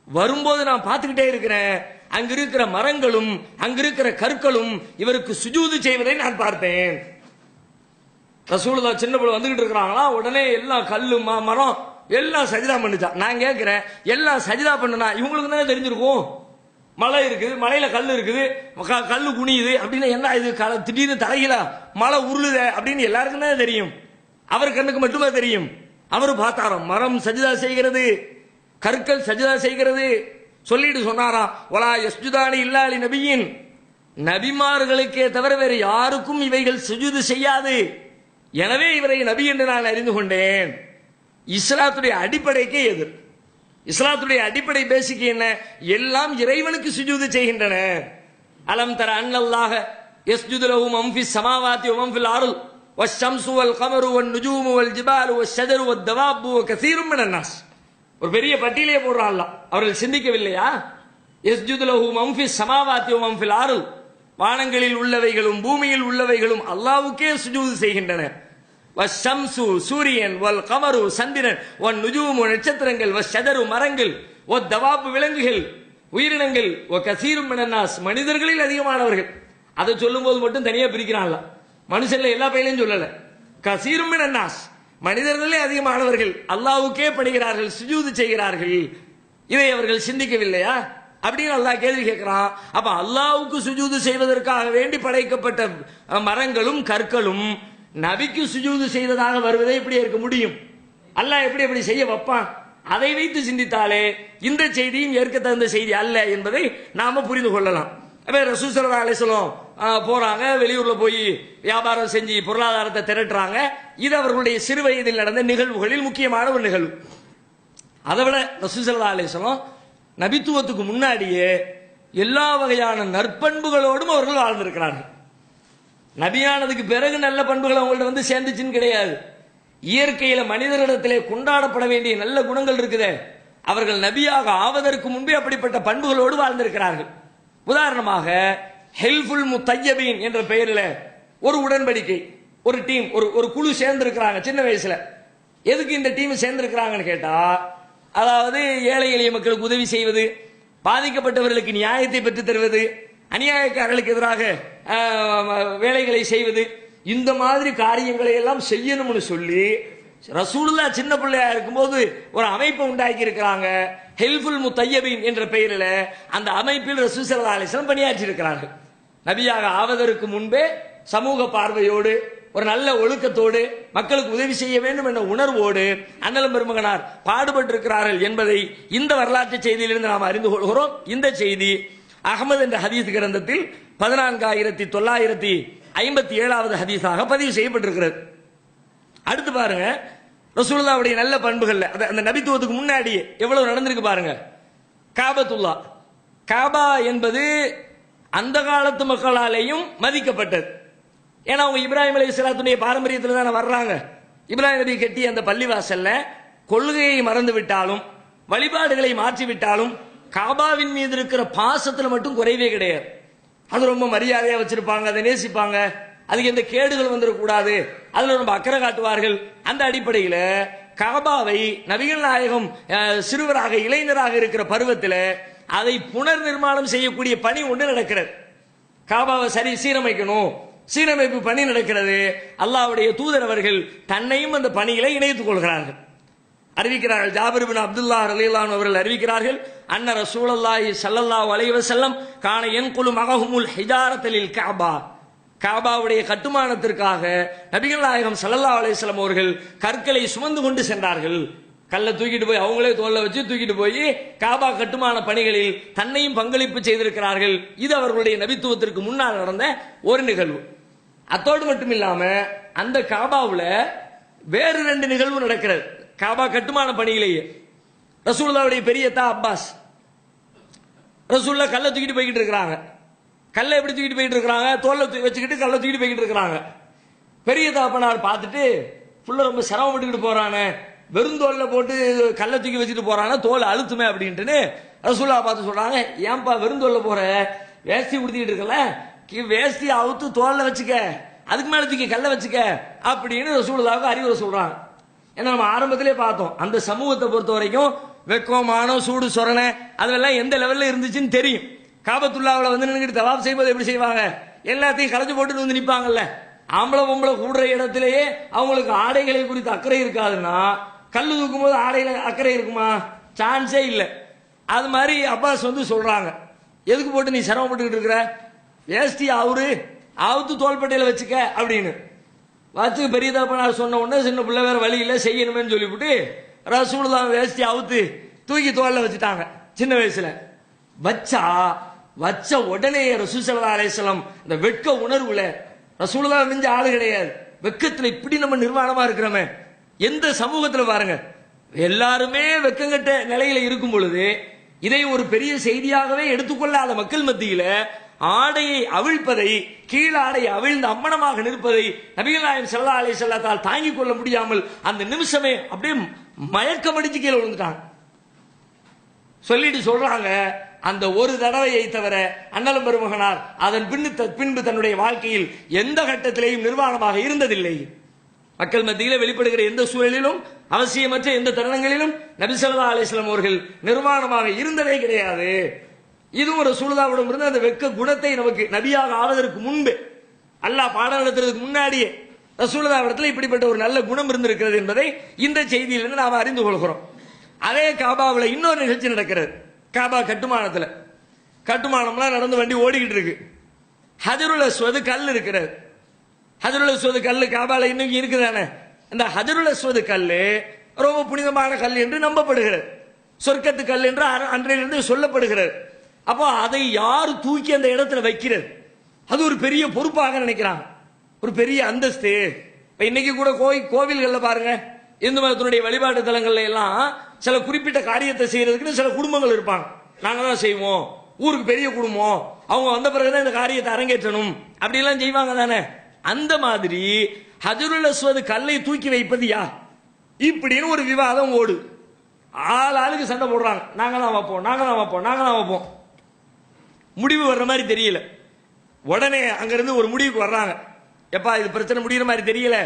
வரும்போது நான் பார்த்துக்கிட்டே இருக்கிறேன், அங்க இருக்கிற மரங்களும் அங்க இருக்கிற கற்களும் இவருக்கு சுஜூது செய்வதை நான் பார்த்தேன். ரசூலுல்லாஹ் சின்ன பிள்ளை வந்துகிட்டு இருக்கிறாங்களா, உடனே எல்லாம் கல்லு மரம் எல்லாம் சஜிதா பண்ணுச்சா. நான் கேட்கிறேன், எல்லாம் சஜிதா பண்ணுனா இவங்களுக்கு தானே தெரிஞ்சிருக்கும். மலை இருக்குது, மலையில கல் இருக்குது, கல்லு குனியுது அப்படின்னு, என்ன இது திடீர்னு தலையில மலை உருளுத அப்படின்னு எல்லாருக்கும் தான் தெரியும். அவர் கண்ணுக்கு மட்டுமே தெரியும். அவர் பார்த்தாராம், மரம் சஜிதா செய்கிறது, கற்கள் சஜிதா செய்கிறது. சொல்லிட்டு சொன்னாராம், வலா யஸ்ஜுதானி இல்லாலி நபியின், நபிமார்களுக்கே தவிர வேறு யாருக்கும் இவைகள் சுஜூது செய்யாது. எனவே இவரை நபி என்று நான் அறிந்து கொண்டேன். இஸ்லாத்துடைய அடிப்படைக்கே எதிர். இஸ்லாத்துடைய அடிப்படை பேசிக் என்ன? எல்லாம் இறைவனுக்கு சுஜூது செய்கின்றன. அலம் தர அன்னல்லாஹ யஸ்ஜுது லஹு மன் ஃபிஸ் ஸமாவாதி வ மன் ஃபில் அர்ள் வஷ்-ஷம்ஸு வல் கமரு வன் நுஜூமு வல் ஜிபாலு வஷ்-ஷஜரு வத்-தவாபு வ கஸீரும் மினன் நாஸ். ஒரு பெரிய பட்டியலே போடுறான் அல்லாஹ். அவர்கள் சிந்திக்கவில்லையா? யஸ்ஜுது லஹு மன் ஃபிஸ் ஸமாவாதி வ மன் ஃபில் அர்ள், வானங்களில் உள்ளவைகளும் பூமியில் உள்ளவைகளும் அல்லாஹ்வுக்கே சுஜூது செய்கின்றன. வஷம்சு சூரியன், வல் கமரு சந்திரன், வன் நுஜூமு நட்சத்திரங்கள், வஷஜரு மரங்கள், வத்தவாபு விலங்குகள் உயிரினங்கள், வ கஸீரும் மினன் நாஸ் மனிதர்களில் அதிகமானவர்கள். அதை சொல்லும் போது மட்டும் தனியா பிரிக்கிறான்ல, மனுஷன்ல எல்லா பையிலையும் சொல்லல. கஸீரும் மினன் நாஸ் மனிதர்களே அதிகமானவர்கள் அல்லாஹ்வுக்கே பணிகிறார்கள், சுஜூது செய்கிறார்கள். இதை அவர்கள் சிந்திக்கவில்லையா அப்படின்னு அல்லாஹ் கேள்வி கேட்கிறான். அப்ப அல்லாஹ்வுக்கு சுஜூது செய்வதற்காக வேண்டி படைக்கப்பட்ட மரங்களும் கற்களும் நபிக்கு சுஜூது செய்ததாக வருவதை எப்படி இருக்க முடியும்? அல்லாஹ் எப்படி எப்படி செய்ய வைப்பான்? அதை வைத்து சிந்தித்தாலே இந்த செய்தியும் ஏற்க தகுந்த செய்தி அல்ல என்பதை நாம புரிந்து கொள்ளலாம். அப்ப ரசூல் ஸல்லல்லாஹு அலைஹி வஸல்லம் போறாங்க, வெளியூர்ல போய் வியாபாரம் செஞ்சு பொருளாதாரத்தை திரட்டுறாங்க. இது அவர்களுடைய சிறு வயதில் நடந்த நிகழ்வுகளில் முக்கியமான ஒரு நிகழ்வு. அதை விட ரசூல் ஸல்லல்லாஹு அலைஹி வஸல்லம் நபித்துவத்துக்கு முன்னாடியே எல்லா வகையான நற்பண்புகளோடும் அவர்கள் வாழ்ந்திருக்கிறார்கள். நபியானதுக்கு பிறகு நல்ல பண்புகள் அவங்கள்ட்ட வந்து சேர்ந்துச்சுன்னு கிடையாது. இயற்கையில மனிதரிடத்திலே கொண்டாடப்பட வேண்டிய நல்ல குணங்கள் இருக்குதே, அவர்கள் நபியாக ஆவதற்கு முன்பே அப்படிப்பட்ட பண்புகளோடு வாழ்ந்திருக்கிறார்கள். உதாரணமாக ஹெல்ஃபுல் முத்தய்யபீன் என்ற பெயரில் ஒரு உடன்படிக்கை, ஒரு டீம், ஒரு குழு சேர்ந்திருக்கிறாங்க சின்ன வயசுல. எதுக்கு இந்த டீம் சேர்ந்திருக்கிறாங்கன்னு கேட்டா, அதாவது ஏழை எளிய மக்களுக்கு உதவி செய்வது, பாதிக்கப்பட்டவர்களுக்கு நியாயத்தை பெற்றுத் தருவது, அநியாயக்காரர்களுக்கு எதிராக வேலைகளை செய்வது, இந்த மாதிரி காரியங்களை எல்லாம் செய்யணும்னு சொல்லி ரசூலுல்லாஹ் சின்ன பிள்ளையா இருக்கும்போது ஒரு அமைப்பை உண்டாக்கி இருக்கிறாங்க, ஹெல்ஃபுல் முத்தையபீன் என்ற பெயரில். அந்த அமைப்பில் ரசூல் ஸல்லல்லாஹு அலைஹி வஸல்லம் பணியாற்றி இருக்கிறார்கள். நபியாக ஆவதற்கு முன்பே சமூக பார்வையோடு, ஒரு நல்ல ஒழுக்கத்தோடு, மக்களுக்கு உதவி செய்ய வேண்டும் என்ற உணர்வோடு அண்ணலம் பெருமகனார் பாடுபட்டு இருக்கிறார்கள் என்பதை இந்த வரலாற்று செய்தியிலிருந்து நாம் அறிந்து கொள்கிறோம். இந்த செய்தி அகமது என்ற ஹதீஸ் கிரந்தத்தில் 14957வது ஹதீஸாக பதிவு செய்யப்பட்டிருக்கிறது. அடுத்து பாருங்க, ரசூலுல்லாஹ்வுடைய நல்ல பண்புகள்ல அந்த நபித்துவத்துக்கு முன்னாடி எவ்வளவு நடந்திருக்கு பாருங்க. காபத்துல்லா, காபா என்பது அந்த காலத்து மக்களாலேயும் மதிக்கப்பட்டது. ஏன்னா அவங்க இப்ராஹிம் அலைஹிஸ்ஸலாத்துடைய பாரம்பரியத்தில் தானே வர்றாங்க. இப்ராஹிம் நபி கட்டிய அந்த பள்ளிவாசல்ல கொள்கையை மறந்து விட்டாலும், வழிபாடுகளை மாற்றி விட்டாலும், காபாவின் மீது இருக்கிற பாசத்துல மட்டும் குறைவே கிடையாது. அது ரொம்ப மரியாதையா வச்சிருப்பாங்க, அதை நேசிப்பாங்க, அதுக்கு எந்த கேடுகள் வந்துடக்கூடாது, அதுல ரொம்ப அக்கறை காட்டுவார்கள். அந்த அடிப்படையில் காபாவை நபிகள் நாயகம் சிறுவராக இளைஞராக இருக்கிற பருவத்தில் அதை புனர் நிர்மாணம் செய்யக்கூடிய பணி ஒன்று நடக்கிறது. காபாவை சரி சீரமைக்கணும், சீரமைப்பு பணி நடக்கிறது. அல்லாஹ்வுடைய தூதர் அவர்கள் தன்னையும் அந்த பணியில இணைத்துக் கொள்கிறார்கள். அறிவிக்கிறார்கள், ஜாபிர் பின் அப்துல்லாஹ் ரலியல்லாஹு அன்ஹு அவர்கள் அறிவிக்கிறார்கள், அன்ன ரசூலுல்லாஹி ஸல்லல்லாஹு அலைஹி வஸல்லம் கான யன்குலு மகஹுமுல் ஹிஜாரத்தலில் கஅபா, காபாவுடைய கட்டுமானத்திற்காக நபிகள் நாயகம் ஸல்லல்லாஹு அலைஹி வஸல்லம் அவர்கள் கற்களை சுமந்து கொண்டு சென்றார்கள். கல்லை தூக்கிட்டு போய் அவங்களே தோல்ல வச்சு தூக்கிட்டு போய் காபா கட்டுமான பணிகளில் தன்னையும் பங்களிப்பு செய்திருக்கிறார்கள். இது அவர்களுடைய நபித்துவத்திற்கு முன்னால் நடந்த ஒரு நிகழ்வு. அத்தோடு மட்டும் இல்லாம அந்த காபாவுல வேறு 2 நிகழ்வு நடக்கிறது. காபா கட்டுமான பணியிலேயே ரசூலுல்லாஹ்வுடைய பெரிய தா அப்பாஸ், ரசூலுல்லாஹ் கல்லை தூக்கிட்டு போய்கிட்டு இருக்கிறாங்க. கல்லை எப்படி தூக்கிட்டு போயிட்டு இருக்கிறாங்க? தோல்ல வச்சுக்கிட்டு கல்லை தூக்கிட்டு போய்கிட்டு இருக்கிறாங்க. பெரிய தாப்பனார் பார்த்துட்டு, புள்ள ரொம்ப சிரமப்பட்டுக்கிட்டு போறானே, வெறுந்தோல்ல போட்டு கல்லை தூக்கி வச்சுட்டு போறானே, தோல் அழுத்துமே அப்படின்ட்டு ரசூலுல்லாஹ் பார்த்து சொல்றாங்க, ஏன்பா வெறுந்தோல்ல போற, வேஷ்டி உடுத்திக்கிட்டு இருக்கல, வேஷ்டி அவுத்து தோல்ல வச்சுக்க, அதுக்கு மேல தூக்கி கல்லை வச்சுக்க அப்படின்னு ரசூலுல்லாஹ்வுக்கு அறிவுரை சொல்றாங்க. ஏன்னா நம்ம ஆரம்பத்திலே பார்த்தோம், அந்த சமூகத்தை பொறுத்த வரைக்கும் வெக்கம், மானம், சூடு, சொரணை அதெல்லாம் எந்த லெவல்ல இருந்துச்சுன்னு தெரியும். காபத்துல்லாவில் வந்து நின்றுட்டு தவாப் செய்யும்போது எப்படி செய்வாங்க? எல்லாத்தையும் களைச்சு போட்டு வந்து நிற்பாங்கல்ல. ஆம்பளை பொம்பளை கூடுற இடத்திலேயே அவங்களுக்கு ஆடைகளை குறித்து அக்கறை இருக்காதுன்னா, கல்லு தூக்கும் போது ஆடையில அக்கறை இருக்குமா? சான்ஸே இல்லை. அது மாதிரி அப்பாஸ் வந்து சொல்றாங்க, எதுக்கு போட்டு நீ சிரமப்பட்டுக்கிட்டு இருக்கிற, வேஷ்டி அவுத்து தோள்பட்டையில வச்சுக்க அப்படின்னு வச்சு பெரிய தகப்பனார் சொன்ன உடனே சின்ன பிள்ளை வேற வழி இல்லை செய்யணுமே சொல்லிவிட்டு ரசூலுல்லாஹ் வேஷ்டி அவுத்து தூக்கி தோல்ல வச்சுட்டாங்க. சின்ன வயசுல வச்ச உடனே ரசூல் ஸல்லல்லாஹு அலைஹி வஸல்லம் இந்த வெட்க உணர்வுல, ரசூலுல்லாஹ் மிஞ்ச ஆளு கிடையாது, வெட்கத்துல இப்படி நம்ம நிர்வாணமா இருக்கிறோமே, எந்த சமூகத்துல பாருங்க, எல்லாருமே வெட்கங்கட்ட நிலையில இருக்கும் பொழுது இதை ஒரு பெரிய செய்தியாகவே எடுத்துக்கொள்ளாத மக்கள் மத்தியில ஆடையை அவிழ்ப்பதை, கீழ் ஆடையை அவிழ்ந்து அம்மனமாக நிற்பதை நபிகள் நாயகம் ஸல்லல்லாஹு அலைஹி வஸல்லத்தால் தாங்கிக் கொள்ள முடியாமல் அந்த நிமிஷமே அப்படியே மயக்கமடிச்சு கீழே விழுந்துட்டாங்க. சொல்லிட்டு சொல்றாங்க, அந்த ஒரு தடவையை தவிர அண்ணலம் பெருமகனார் அதன் பின்பு தன்னுடைய வாழ்க்கையில் எந்த கட்டத்திலேயும் நிர்வாணமாக இருந்ததில்லை. மக்கள் மத்தியிலே வெளிப்படுகிற எந்த சூழலிலும், அவசியமற்ற எந்த தருணங்களிலும் நபி ஸல்லல்லாஹு அலைஹி வஸல்லம் அவர்கள் நிர்வாணமாக இருந்ததே கிடையாது. இதுவும் ரசூலுல்லாஹ்விடம் இருந்து அந்த வெட்க குணத்தை நமக்கு நபியாக ஆவதற்கு முன்பு, அல்லாஹ் பாடம் நடத்துறதுக்கு முன்னாடியே ரசூலுல்லாஹ்விடத்தில் இப்படிப்பட்ட ஒரு நல்ல குணம் இருந்திருக்கிறது என்பதை இந்த செய்தியிலிருந்து நாம் அறிந்து கொள்கிறோம். அதே காபாவில் இன்னொரு நிகழ்ச்சி நடக்கிறது. காபா கட்டுமானம்லாம் நடந்து வண்டி ஓடிக்கிட்டு இருக்கு. ஹஜருல் அஸ்வத் கல் இருக்கிறது. ஹஜருல் அஸ்வத் கல் காபால இன்னைக்கு இருக்குதானே. இந்த ஹஜருல் அஸ்வத் கல் ரொம்ப புனிதமான கல் என்று நம்பப்படுகிறது. சொர்க்கத்து கல் என்று அன்றையிலிருந்து சொல்லப்படுகிறது. அப்போ அதை யார் தூக்கி அந்த இடத்துல வைக்கிறது, அது ஒரு பெரிய பொறுப்பாக நினைக்கிறாங்க, ஒரு பெரிய அந்தஸ்து. இன்னைக்கு கூட கோவில்கள்ல பாருங்க, இந்து மதத்தினுடைய வழிபாட்டு தலங்கள்ல எல்லாம் சில குறிப்பிட்ட காரியத்தை செய்யறதுக்கு சில குடும்பங்கள் இருப்பாங்க. நாங்க தான் செய்வோம், ஊருக்கு பெரிய குடும்பம், அவங்க வந்த பிறகுதான் இந்த காரியத்தை அரங்கேற்றணும் அப்படிலாம் செய்வாங்க தானே. அந்த மாதிரி ஹஜருல் அஸ்வத் கல்லை தூக்கி வைப்பது யார் இப்படின்னு ஒரு விவாதம் ஓடு. ஆளுக்கு சண்டை போடுறாங்க, நாங்க தான் வைப்போம். முடிவு வர்ற மாதிரி தெரியல. உடனே அங்கிருந்து ஒரு முடிவுக்கு வர்றாங்க, எப்பா இது பிரச்சனை முடிகிற மாதிரி தெரியல,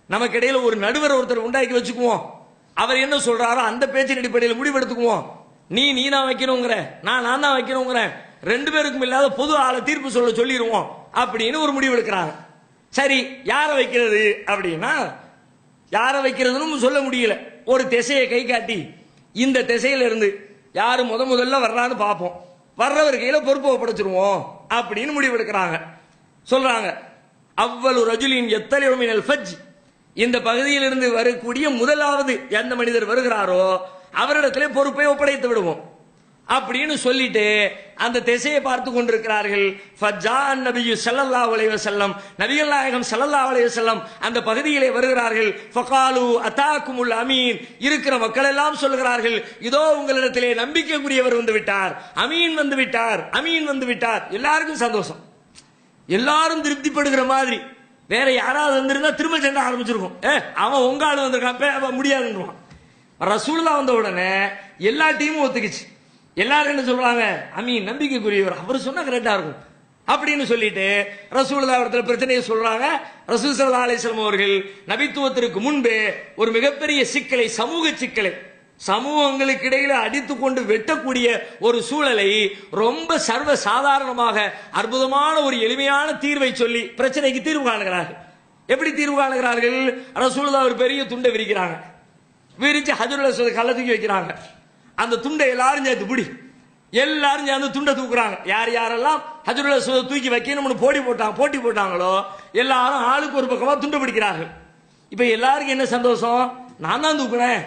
நமக்கு இடையில ஒரு நடுவர் ஒருத்தர் உண்டாக்கி வச்சுக்குவோம், அவர் என்ன சொல்றாரோ அந்த பேச்சின் அடிப்படையில் முடிவெடுத்துக்குவோம். நீ தான் வைக்கணுங்கிற, நான் தான் வைக்கணுங்கிற, 2 பேருக்கும் இல்லாத பொது ஆளை தீர்ப்பு சொல்லிடுவோம் அப்படின்னு ஒரு முடிவு எடுக்கிறாங்க. சரி, யாரை வைக்கிறது அப்படின்னா யாரை வைக்கிறதுன்னு சொல்ல முடியல. ஒரு திசையை கை காட்டி இந்த திசையில இருந்து யாரு முதல்ல வர்றான்னு பார்ப்போம், வர்றவர் கையில பொறுப்பை ஒப்படைச்சிருவோம் அப்படின்னு முடிவெடுக்கிறாங்க. சொல்றாங்க அவ்வளவு ரஜுலின் எத்தலியோ மினல் ஃபஜ், இந்த பகுதியிலிருந்து வரக்கூடிய முதலாவது எந்த மனிதர் வருகிறாரோ அவரிடத்திலே பொறுப்பை ஒப்படைத்து விடுவோம் அப்படின்னு சொல்லிட்டு அந்த திசையை பார்த்து கொண்டிருக்கிறார்கள். ஃபஜாஅன் நபியு ஸல்லல்லாஹு அலைஹி வஸல்லம், நபிகள் நாயகம் ஸல்லல்லாஹு அலைஹி வஸல்லம் அந்த பகுதியிலே வருகிறார்கள். ஃபகாலு அதாக்குமுல் அமீன், இருக்கிற மக்கள் எல்லாம் சொல்கிறார்கள், இதோ உங்களிடத்திலே நம்பிக்கைக்குரியவர் வந்து விட்டார், அமீன் வந்து விட்டார், அமீன் வந்து விட்டார். எல்லாருக்கும் சந்தோஷம், எல்லாரும் திருப்திப்படுகிற மாதிரி. வேற யாராவது வந்திருந்தா திரும்ப சண்டை ஆரம்பிச்சிருக்கும். அவன் உங்க ஆளு வந்திருக்கான் முடியாதுன்றான். ரசூலுல்லாஹ் வந்த உடனே எல்லா டீமும் ஒத்துக்குச்சு. எல்லாரும் என்ன சொல்றாங்க, அமீன் நம்பிக்கைக்குரியவர், அவர் சொன்னா கரெக்டா இருக்கும் அப்படின்னு சொல்லிட்டு ரசூலுல்லாஹ் இடத்துல பிரச்சனையை சொல்றாங்க. ரசூல் ஸல்லல்லாஹு அலைஹி வஸல்லம் அவர்கள் நபித்துவத்திற்கு முன்பே ஒரு மிகப்பெரிய சிக்கலை, சமூக சிக்கலை, சமூகங்களுக்கு இடையில அடித்துக் கொண்டு வெட்டக்கூடிய ஒரு சூழலை ரொம்ப சர்வ சாதாரணமாக அற்புதமான ஒரு எளிமையான தீர்வை சொல்லி பிரச்சனைக்கு தீர்வு காணுகிறார்கள். எப்படி தீர்வு காணுகிறார்கள்? ரசூலுல்லாஹ் ஒரு பெரிய துண்டை விரிக்கிறாங்க, விரிச்சு ஹஜ்ருல் அஸ்வத் கல்ல தூக்கி வைக்கிறாங்க. அந்த துண்டை எல்லாரும் சேர்த்து பிடி, எல்லாரும் சேர்ந்து துண்டை தூக்குறாங்க. யார் யாரெல்லாம் ஹஜ்ருல் அஸ்வத் தூக்கி வைக்கணும்னு போட்டி போட்டாங்களோ எல்லாரும் ஆளுக்கு ஒரு பக்கமா துண்டை பிடிக்கிறார்கள். இப்ப எல்லாருக்கும் என்ன சந்தோஷம், நான் தான் தூக்குனேன்,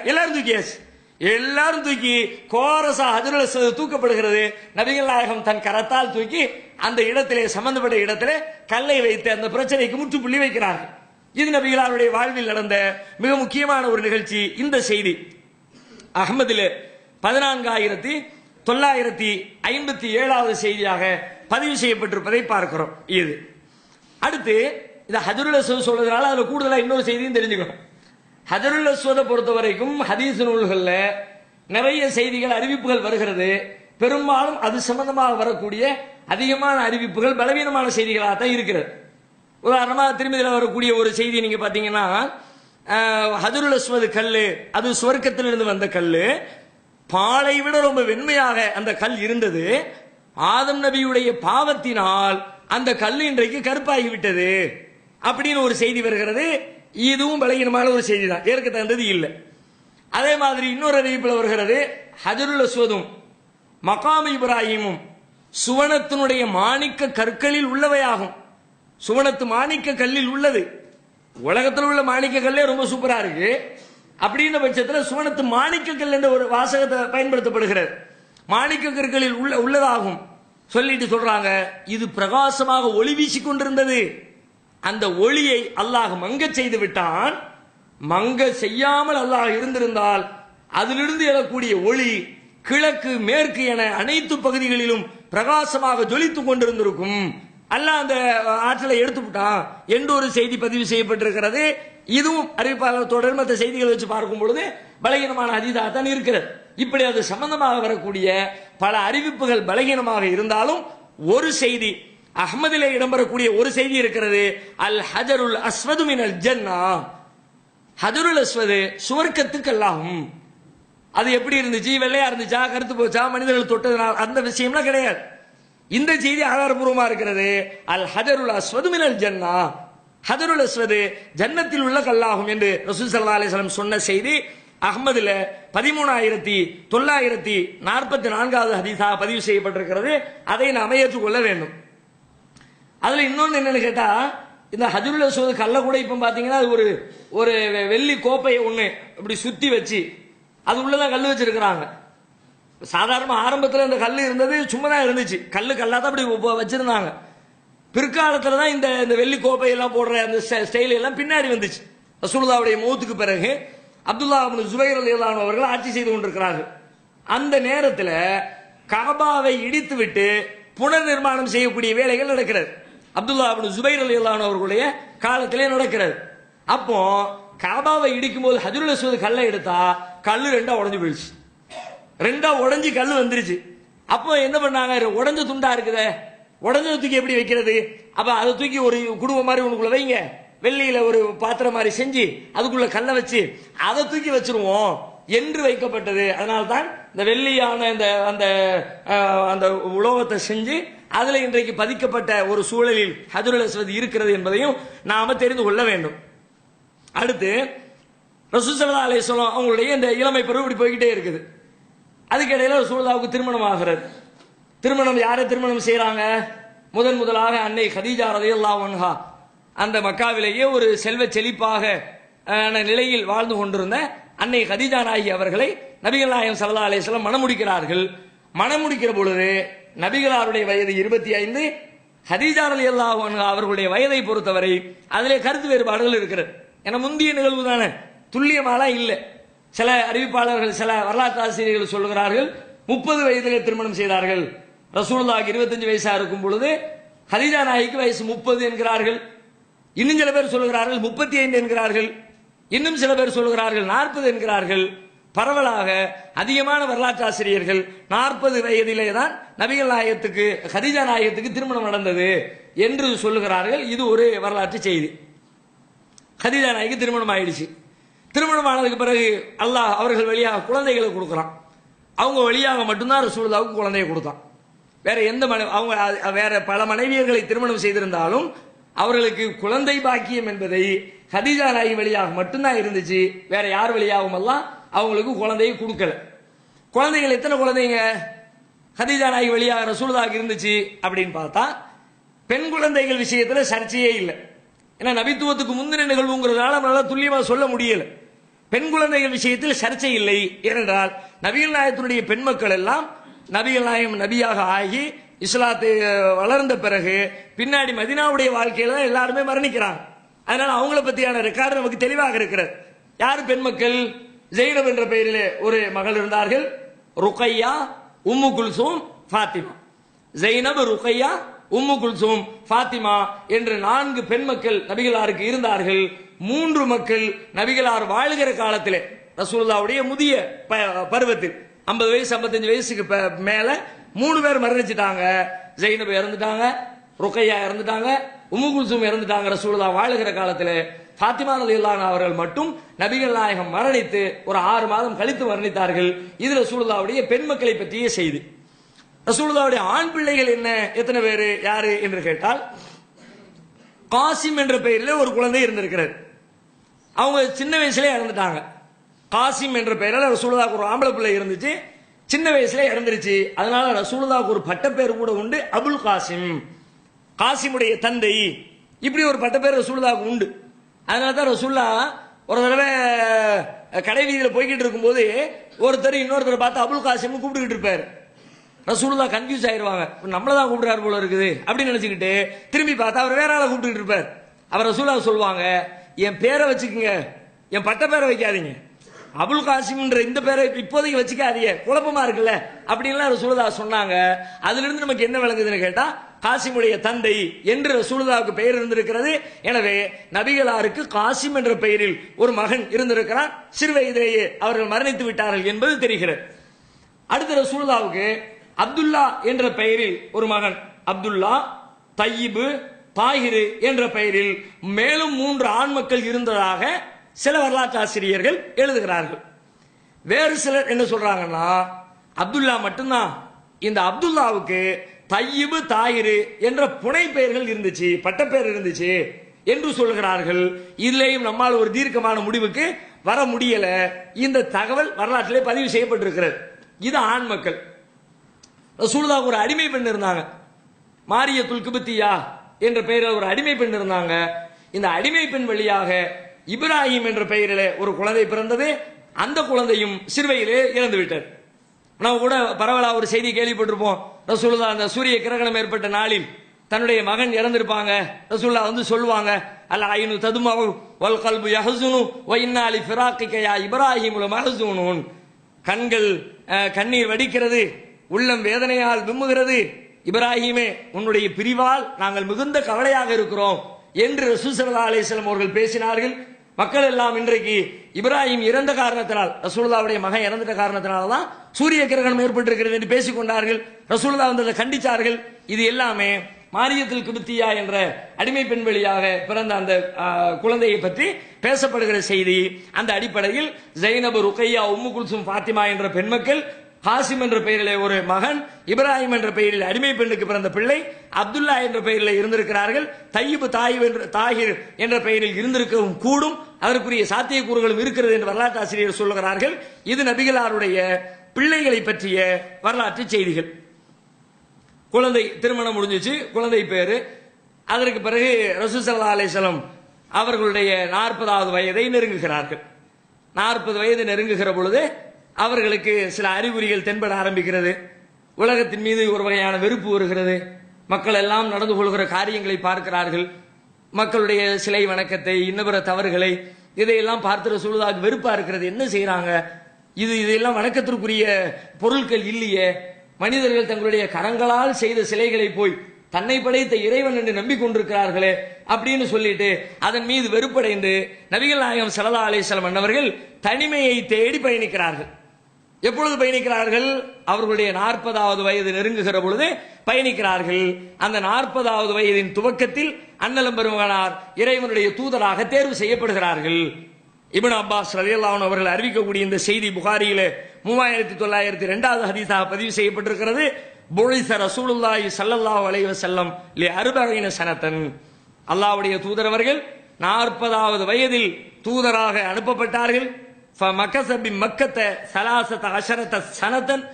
எல்லாரும் தூக்கியாச்சு. எல்லாரும் தூக்கி கோரசா ஹஜ்ருல் அஸ்வத் தூக்கப்படுகிறது. நபிகள் நாயகம் தன் கரத்தால் தூக்கி அந்த இடத்திலே, சம்பந்தப்பட்ட இடத்திலே கல்லை வைத்து அந்த பிரச்சனைக்கு முற்றுப்புள்ளி வைக்கிறார்கள். இது நபிகளாருடைய வாழ்வில் நடந்த மிக முக்கியமான ஒரு நிகழ்ச்சி. இந்த செய்தி அஹ்மதிலே 14957வது செய்தியாக பதிவு செய்யப்பட்டிருப்பதை பார்க்கிறோம். இது அடுத்து இந்த ஹஜ்ருல் அஸ்வத் சொல்றதுனால அதுல கூடுதலா இன்னொரு செய்தியும் தெரிஞ்சுக்கணும். ஹஜ்ருல் அஸ்வதை பொறுத்த வரைக்கும் ஹதீஸ் நூல்கள்ல நிறைய செய்திகள், அறிவிப்புகள் வருகிறது. பெரும்பாலும் அது சம்பந்தமாக வரக்கூடிய அதிகமான அறிவிப்புகள் பலவீனமான செய்திகளாக தான் இருக்கிறது. உதாரணமா திருமதியில் வரக்கூடிய ஒரு செய்தி நீங்க பாத்தீங்கன்னா, ஹஜ்ருல் அஸ்வத் கல்லு அது சுவர்க்கத்திலிருந்து வந்த கல்லு, பாலை விட ரொம்ப வெண்மையாக அந்த கல் இருந்தது. ஆதம் நபியுடைய பாவத்தினால் அந்த கல் இன்றைக்கு கருப்பாகி விட்டது அப்படின்னு ஒரு செய்தி வருகிறது. இதுவும் பலகீனமான ஒரு செய்தி தான், ஏற்க தகுந்தது இல்லை. அதே மாதிரி இன்னொரு அறிவிப்பில் வருகிறது, ஹஜ்ருல் அஸ்வதும் மகாம் இப்ராஹிமும் சுவனத்தினுடைய மாணிக்க கற்களில் உள்ளவையாகும். சுவனத்து மாணிக்க கல்லில் உள்ளது. உலகத்தில் உள்ள மாணிக்க கல்லே ரொம்ப சூப்பரா இருக்கு. அப்படின்ற பட்சத்தில் சுவனத்து மாணிக்க கல் என்ற ஒரு வாசகத்தை பயன்படுத்தப்படுகிறது. மாணிக்க கற்களில் உள்ளதாகும் சொல்லிட்டு சொல்றாங்க, இது பிரகாசமாக ஒளி வீசிக் கொண்டிருந்தது. அந்த ஒளியை அல்லாஹ் மங்க செய்து விட்டான். மங்க செய்யாமல் அல்லாஹ் இருந்திருந்தால் அதிலிருந்து எழக்கூடிய ஒளி கிழக்கு மேற்கு என அனைத்து பகுதிகளிலும் பிரகாசமாக ஜொலித்துக் கொண்டிருந்திருக்கும். அல்லாஹ் அந்த ஆற்றலை எடுத்து விட்டான் என்று ஒரு செய்தி பதிவு செய்யப்பட்டிருக்கிறது. இதுவும் அறிவிப்பாளர் தொடர் மற்ற செய்திகளை வச்சு பார்க்கும் பொழுது பலகீனமான ஹதீஸாக தான் இருக்கிறது. இப்படி அது சம்பந்தமாக வரக்கூடிய பல அறிவிப்புகள் பலகீனமாக இருந்தாலும் ஒரு செய்தி, அஹ்மதிலே இடம்பெறக்கூடிய ஒரு செய்தி இருக்கிறது, அல் ஹஜருல் அஸ்வது மினல் ஜன்னா, ஹஜருல் அஸ்வது சுவர்க்கத்துக்கு அல்லாஹும். அது எப்படி இருந்துச்சு, வெள்ளையா இருந்துச்சா, கருத்து போச்சா, மனிதர்கள் தொட்டதுனால், அந்த விஷயம்லாம் கிடையாது. இந்த செய்தி ஆதாரபூர்வமா இருக்கிறது. அல் ஹஜருல் அஸ்வது மினல் ஜன்னா, ஹஜருல் அஸ்வது ஜன்னத்தில் உள்ள கல்லாகும் என்று ரசூல் ஸல்லல்லாஹு அலைஹி வஸல்லம் சொன்ன செய்தி அஹ்மதுல 13944வது ஹதீஸாக பதிவு செய்யப்பட்டிருக்கிறது. அதை நாம் ஏற்றுக்கொள்ள வேண்டும். அதுல இன்னொன்னு என்னன்னு கேட்டா, இந்த ஹஜ்ருல் அஸ்வத் கல்ல கூட இப்ப பாத்தீங்கன்னா ஒரு ஒரு வெள்ளி கோப்பையை ஒண்ணு இப்படி சுத்தி வச்சு அது உள்ளதான் கல்லு வச்சிருக்கிறாங்க. சாதாரண ஆரம்பத்தில் இந்த கல் இருந்தது, சும்மா தான் இருந்துச்சு, கல்லா தான் அப்படி வச்சிருந்தாங்க. பிற்காலத்துல தான் இந்த வெள்ளி கோப்பையெல்லாம் போடுற அந்த ஸ்டைல் எல்லாம் பின்னாடி வந்துச்சு. ரசூலுல்லாஹ்வுடைய மௌத்துக்கு பிறகு அப்துல்லாஹ் இப்னு ஜுபைர் ரலியல்லாஹு அன்ஹு அவர்கள் ஆட்சி செய்து கொண்டிருக்கிறார்கள். அந்த நேரத்தில் கஅபாவை இடித்து விட்டு புனர் நிர்மாணம் செய்யக்கூடிய வேலைகள் நடக்கிறது. அப்துல்லாஹ் இப்னு ஜுபைர் ரலியல்லாஹு அன்ஹு அவர்களுடைய காலத்திலே நடக்கிறது. அப்போ கஅபாவை இடிக்கும் போது ஹஜ்ருல் அஸ்வத் கல்லை எடுத்தா கல்லு ரெண்டா உடைஞ்சு போயிடுச்சு. ரெண்டா உடைஞ்சு கல்லு வந்துருச்சு. அப்போ என்ன பண்ணாங்க, உடஞ்ச துண்டா இருக்குதே, உடஞ்ச தூக்கி எப்படி வைக்கிறது, அப்ப அதை தூக்கி ஒரு குடும்பம் மாதிரி உனக்குள்ள வைங்க, வெள்ளியில ஒரு பாத்திரம் மாதிரி செஞ்சு அதுக்குள்ள கல்லை வச்சு அதை தூக்கி வச்சிருவோம் என்று வைக்கப்பட்டது. அதனால்தான் இந்த வெள்ளியான அந்த உலோகத்தை செஞ்சு அதுல இன்றைக்கு பதிக்கப்பட்ட ஒரு சூழலில் ஹஜ்ருல் அஸ்வத் இருக்கிறது என்பதையும் நாம தெரிந்து கொள்ள வேண்டும். அடுத்து ரசூல் ஸல்லல்லாஹு அலைஹி வஸல்லம் அவங்களுடைய இந்த இளமை பருவம் இப்படி போய்கிட்டே இருக்குது. அதுக்கிடையில ரசூலுல்லாஹ்வுக்கு திருமணம் ஆகிறது. திருமணம் யாரை திருமணம் செய்யறாங்க? முதலாக அன்னை கதீஜா ரலியல்லாஹு அன்ஹா, அந்த மக்காவிலேயே ஒரு செல்வ செழிப்பாக நிலையில் வாழ்ந்து கொண்டிருந்த அன்னை கதீஜா நாயகி அவர்களை நபிகள் நாயகம் ஸல்லல்லாஹு அலைஹி வஸல்லம் மணமுடிக்கிறார்கள். மணமுடிக்கிற பொழுது நபிகளாருடைய வயது 25, கதீஜா ரலியல்லாஹு அன்ஹா அவர்களுடைய வயதை பொறுத்தவரை அதிலே கருத்து வேறுபாடுகள் இருக்கிறது. என முந்திய நிகழ்வு தானே, துல்லியமாலாம் இல்லை. சில அறிவிப்பாளர்கள், சில வரலாற்று ஆசிரியர்கள் சொல்கிறார்கள் 30 வயதிலே திருமணம் செய்தார்கள். ரசூலுல்லாஹ்க்கு 25 வயசா இருக்கும் பொழுது கதீஜா நாயகிக்கு வயசு 30 என்கிறார்கள். இன்னும் சில பேர் சொல்கிறார்கள் 35 என்கிறார்கள். இன்னும் சில பேர் சொல்கிறார்கள் 40 என்கிறார்கள். பரவலாக அதிகமான வரலாற்று ஆசிரியர்கள் 40 வயதிலே தான் நபிகள் நாயகத்துக்கு, கதீஜா நாயகத்துக்கு திருமணம் நடந்தது என்று சொல்லுகிறார்கள். இது ஒரு வரலாற்று செய்தி. கதீஜா நாயகி திருமணம் ஆயிடுச்சு. திருமணம் ஆனதுக்கு பிறகு அல்லாஹ் அவர்கள் வழியாக குழந்தைகளை கொடுக்குறான். அவங்க வழியாக மட்டும்தான் ரசூலுல்லாஹ்வுக்கு குழந்தையை கொடுத்தான். வேற எந்த அவங்க வேற பல மனைவியர்களை திருமணம் செய்திருந்தாலும் அவர்களுக்கு குழந்தை பாக்கியம் என்பதை கதீஜா நாயகி வழியாக மட்டும்தான் இருந்துச்சு. வேற யார் வழியாகவும் எல்லாம் அவங்களுக்கு குழந்தையை கொடுக்கல. குழந்தைகள் எத்தனை குழந்தைங்க கதீஜா நாயகி வழியாக ரசூலுல்லாஹ்வுக்கு இருந்துச்சு அப்படின்னு பார்த்தா, பெண் குழந்தைகள் விஷயத்துல சர்ச்சையே இல்லை. ஏன்னா நபித்துவத்துக்கு முந்தின நிகழ்வுங்கிறதுனால நம்மளால துல்லியமா சொல்ல முடியல. பெண் குழந்தைகள் விஷயத்தில் சர்ச்சை இல்லை. ஏனென்றால் நபிகள் நாயகத்தினுடைய பெண் மக்கள் எல்லாம் நபிகள் நாயகம் நபியாக ஆகி இஸ்லாத்தை வளர்ந்த பிறகு பின்னாடி மதீனாவுடைய வாழ்க்கையில எல்லாருமே மரணிக்கிறாங்க. அதனால அவங்கள பத்தியான ரெக்கார்டு நமக்கு தெளிவாக இருக்கிறது. யாரு பெண் மக்கள்? ஜெயினப் என்ற பெயரிலே ஒரு மகள் இருந்தார்கள், ருக்கையா, உம்மு குல்சூம், ஃபாத்திமா. ஜெயினப், ருக்கையா, உம்மு குல்சூம், ஃபாத்திமா என்று 4 பெண் மக்கள் நபிகளாருக்கு இருந்தார்கள். 3 மக்கள் நபிகளார் வாழுகிற காலத்திலே, ரசூலுல்லாஹ்வுடைய முதிய பருவத்தில் 50 வயசு 55 வயசுக்கு மேல 3 பேர் மரணிச்சிட்டாங்க. ஜெயினப் இறந்துட்டாங்க, ருக்கையா இறந்துட்டாங்க, உம்மு குல்சூம் இறந்துட்டாங்க ரசூலுல்லாஹ் வாழுகிற காலத்திலே. ஃபாத்திமா ரலியல்லாஹு அன்ஹா அவர்கள் மட்டும் நபிகள் நாயகம் மரணித்து ஒரு 6 மாதம் கழித்து மரணித்தார்கள். இது ரசூலுல்லாஹ்வுடைய பெண் மக்களை பற்றிய செய்தி. ரசூலுல்லாஹ்வுடைய ஆண் பிள்ளைகள் என்ன, எத்தனை பேரு, யாரு என்று கேட்டால், காசிம் என்ற பெயரில் ஒரு குழந்தை இருந்திருக்கிறது. அவங்க சின்ன வயசுல இறந்துட்டாங்க. காசிம் என்ற பெயரில் ரசூலுல்லாஹ்வுக்கு ஒரு ஆம்பளை பிள்ளை இருந்துச்சு, சின்ன வயசுல இறந்துருச்சு. அதனால ரசூலுல்லாஹ்வுக்கு ஒரு பட்டப்பேர் கூட உண்டு, அபுல் காசிம், காசிமுடைய தந்தை. இப்படி ஒரு பட்டப்பேர் ரசூலுல்லாஹ்வுக்கு உண்டு. அதனால தான் ரசூலுல்லாஹ் ஒரு தடவை கடை வீதியில போய்கிட்டு இருக்கும்போது ஒருத்தர் இன்னொருத்தர் பார்த்து அபுல் காசிம் கூப்பிட்டுக்கிட்டு இருப்பாரு. ரசூலுல்லாஹ் கன்ஃபியூஸ் ஆயிருவாங்க, நம்மள தான் கூப்பிடுறாரு போல இருக்குது அப்படின்னு நினைச்சுக்கிட்டு திரும்பி பார்த்தா அவர் வேற ஆளை கூப்பிட்டுக்கிட்டு இருப்பார். அவர் ரசூலுல்லாஹ் சொல்லுவாங்க, என் பேரை வச்சுக்கோங்க, என் பட்ட பேரை வைக்காதீங்க, அபுல் காசிம்ன்ற இந்த பேரை இப்போதைக்கு வச்சுக்காதீங்க, குழப்பமா இருக்குல்ல அப்படின்லாம் ரசூலுல்லாஹ் சொன்னாங்க. அதுல இருந்து நமக்கு என்ன விளங்குதுன்னு கேட்டா, காசிமுடைய தந்தை என்று ரசூலுல்லாஹ்வுக்கு பெயர் இருந்திருக்கிறது. எனவே நபிகளாருக்கு காசிம் என்ற பெயரில் ஒரு மகன் இருந்திருக்கிறான். சிறு வயதிலேயே அவர்கள் மரணித்து விட்டார்கள் என்பது தெரிகிறது. அடுத்த ரசூலுல்லாஹ்வுக்கு அப்துல்லா என்ற பெயரில் ஒரு மகன், அப்துல்லா, தையிபு, தாஹிரு என்ற பெயரில் மேலும் 3 ஆண் மக்கள் இருந்ததாக சில வரலாற்று ஆசிரியர்கள் எழுதுகிறார்கள். வேறு சிலர் என்ன சொல்றாங்கன்னா, அப்துல்லா மட்டும்தான். இந்த அப்துல்லாவுக்கு தையிபு, தாயிரு என்ற புனை பெயர்கள் இருந்துச்சு, பட்டப்பெயர் இருந்துச்சு என்று சொல்கிறார்கள். இதுலேயும் நம்மால் ஒரு தீர்க்கமான முடிவுக்கு வர முடியல. இந்த தகவல் வரலாற்றிலே பதிவு செய்யப்பட்டிருக்கிறது. இது ஆண் மக்கள். ரசூலுல்லாஹ் ஒரு அடிமை பெண் இருந்தாங்க, மாரியத்துல் கிப்தியா என்ற பெயரில் ஒரு அடிமை பெண் இருந்தாங்க. இந்த அடிமை பெண் வழியாக இப்ராஹிம் என்ற பெயரிலே ஒரு குழந்தை பிறந்தது. அந்த குழந்தையும் சிறுவையிலே இறந்து விட்டார். நம்ம கூட பரவலா ஒரு செய்தி கேள்விப்பட்டிருப்போம். ரசூலுல்லாஹ் அந்த சூரிய கிரகணம் ஏற்பட்ட நாளில் தன்னுடைய மகன் இறந்திருப்பாங்க. ரசூலுல்லாஹ் வந்து சொல்லுவாங்க, அல் ஐனு ததுமு வல் கல்பு யஹ்ஸுனு வ இன்னா லி ஃபிராகிக யா இப்ராஹிம் லமஹ்ஸூனூன். கண்கள் கண்ணீர் வடிக்கிறது, உள்ளம் வேதனையால் விம்முகிறது. இப்ராஹிமே, உன்னுடைய பிரிவால் நாங்கள் மிகுந்த கவலையாக இருக்கிறோம் என்று ரசூல் ஸல்லல்லாஹு அலைஹி வஸல்லம் அவர்கள் பேசினார்கள். மக்கள் எல்லாம் இன்றைக்கு இப்ராஹிம் இறந்த காரணத்தினால், ரசூலுல்லாஹ்வுடைய மகன் இறந்த காரணத்தினால தான் சூரிய கிரகணம் ஏற்பட்டிருக்கிறது என்று பேசிக் கொண்டார்கள். ரசூலுல்லாஹ் வந்து அதை கண்டித்தார்கள். இது எல்லாமே மாரியத்துல் கிப்தியா என்ற அடிமை பெண் வழியாக பிறந்த அந்த குழந்தையை பற்றி பேசப்படுகிற செய்தி. அந்த அடிப்படையில் ஜைனப், ருக்கையா, உம்மு குல்சூம், ஃபாத்திமா என்ற பெண்மக்கள் ஹாசிம் என்ற பெயரிலே ஒரு மகன், இப்ராஹிம் என்ற பெயரில் அடிமை பெண்ணுக்கு பிறந்த பிள்ளை, அப்துல்லா என்ற பெயரில் இருந்திருக்கிறார்கள், தையிபு தாகிர் என்ற பெயரில் இருந்திருக்கவும் கூடும், அதற்குரிய சாத்தியக்கூறுகளும் இருக்கிறது என்று வரலாற்று ஆசிரியர் சொல்லுகிறார்கள். இது நபிகளாருடைய பிள்ளைகளை பற்றிய வரலாற்று செய்திகள். குழந்தை திருமணம் முடிஞ்சிச்சு, குழந்தை பேரு. அதற்கு பிறகு ரசூல் ஸல்லல்லாஹு அலைஹி வஸல்லம் அவர்களுடைய 40வது வயதை நெருங்குகிறார்கள். 40 வயது நெருங்குகிற பொழுது அவர்களுக்கு சில அறிகுறிகள் தென்பட ஆரம்பிக்கிறது. உலகத்தின் மீது ஒரு வகையான வெறுப்பு வருகிறது. மக்கள் எல்லாம் நடந்து கொள்கிற காரியங்களை பார்க்கிறார்கள். மக்களுடைய சிலை வணக்கத்தை, இன்னபிற தவறுகளை, இதையெல்லாம் பார்த்து ரசூலுல்லாஹ்வுக்கு வெறுப்பா இருக்கிறது. என்ன செய்யறாங்க? இதெல்லாம் வணக்கத்திற்குரிய பொருட்கள் இல்லையே. மனிதர்கள் தங்களுடைய கரங்களால் செய்த சிலைகளை போய் தன்னை படைத்த இறைவன் என்று நம்பிக்கொண்டிருக்கிறார்களே அப்படின்னு சொல்லிட்டு அதன் மீது வெறுப்படைந்து நபிகள் நாயகம் ஸல்லல்லாஹு அலைஹி வஸல்லம் அன்னவர்கள் தனிமையை தேடி பயணிக்கிறார்கள். எப்பொழுது பயணிக்கிறார்கள்? அவர்களுடைய 40வது வயது நெருங்குகிற பொழுது பயணிக்கிறார்கள். அந்த 40வது வயதின் துவக்கத்தில் அண்ணலம் பெருமகனார் இறைவனுடைய தூதராக தேர்வு செய்யப்படுகிறார்கள். இப்னு அப்பாஸ் ரலியல்லாஹு அன்ஹு அவர்கள் அறிவிக்கக்கூடிய இந்த செய்தி புகாரியிலே 3902வது ஹதீஸாக பதிவு செய்யப்பட்டிருக்கிறது. புஇஸ ரசூலுல்லாஹி ஸல்லல்லாஹு அலைஹி வஸல்லம் லி 40 சனத்தன். அல்லாஹ்வுடைய தூதர் அவர்கள் 40வது வயதில் தூதராக அனுப்பப்பட்டார்கள். ஃபமகஸ பிமக்கத 13 சனத்தன்.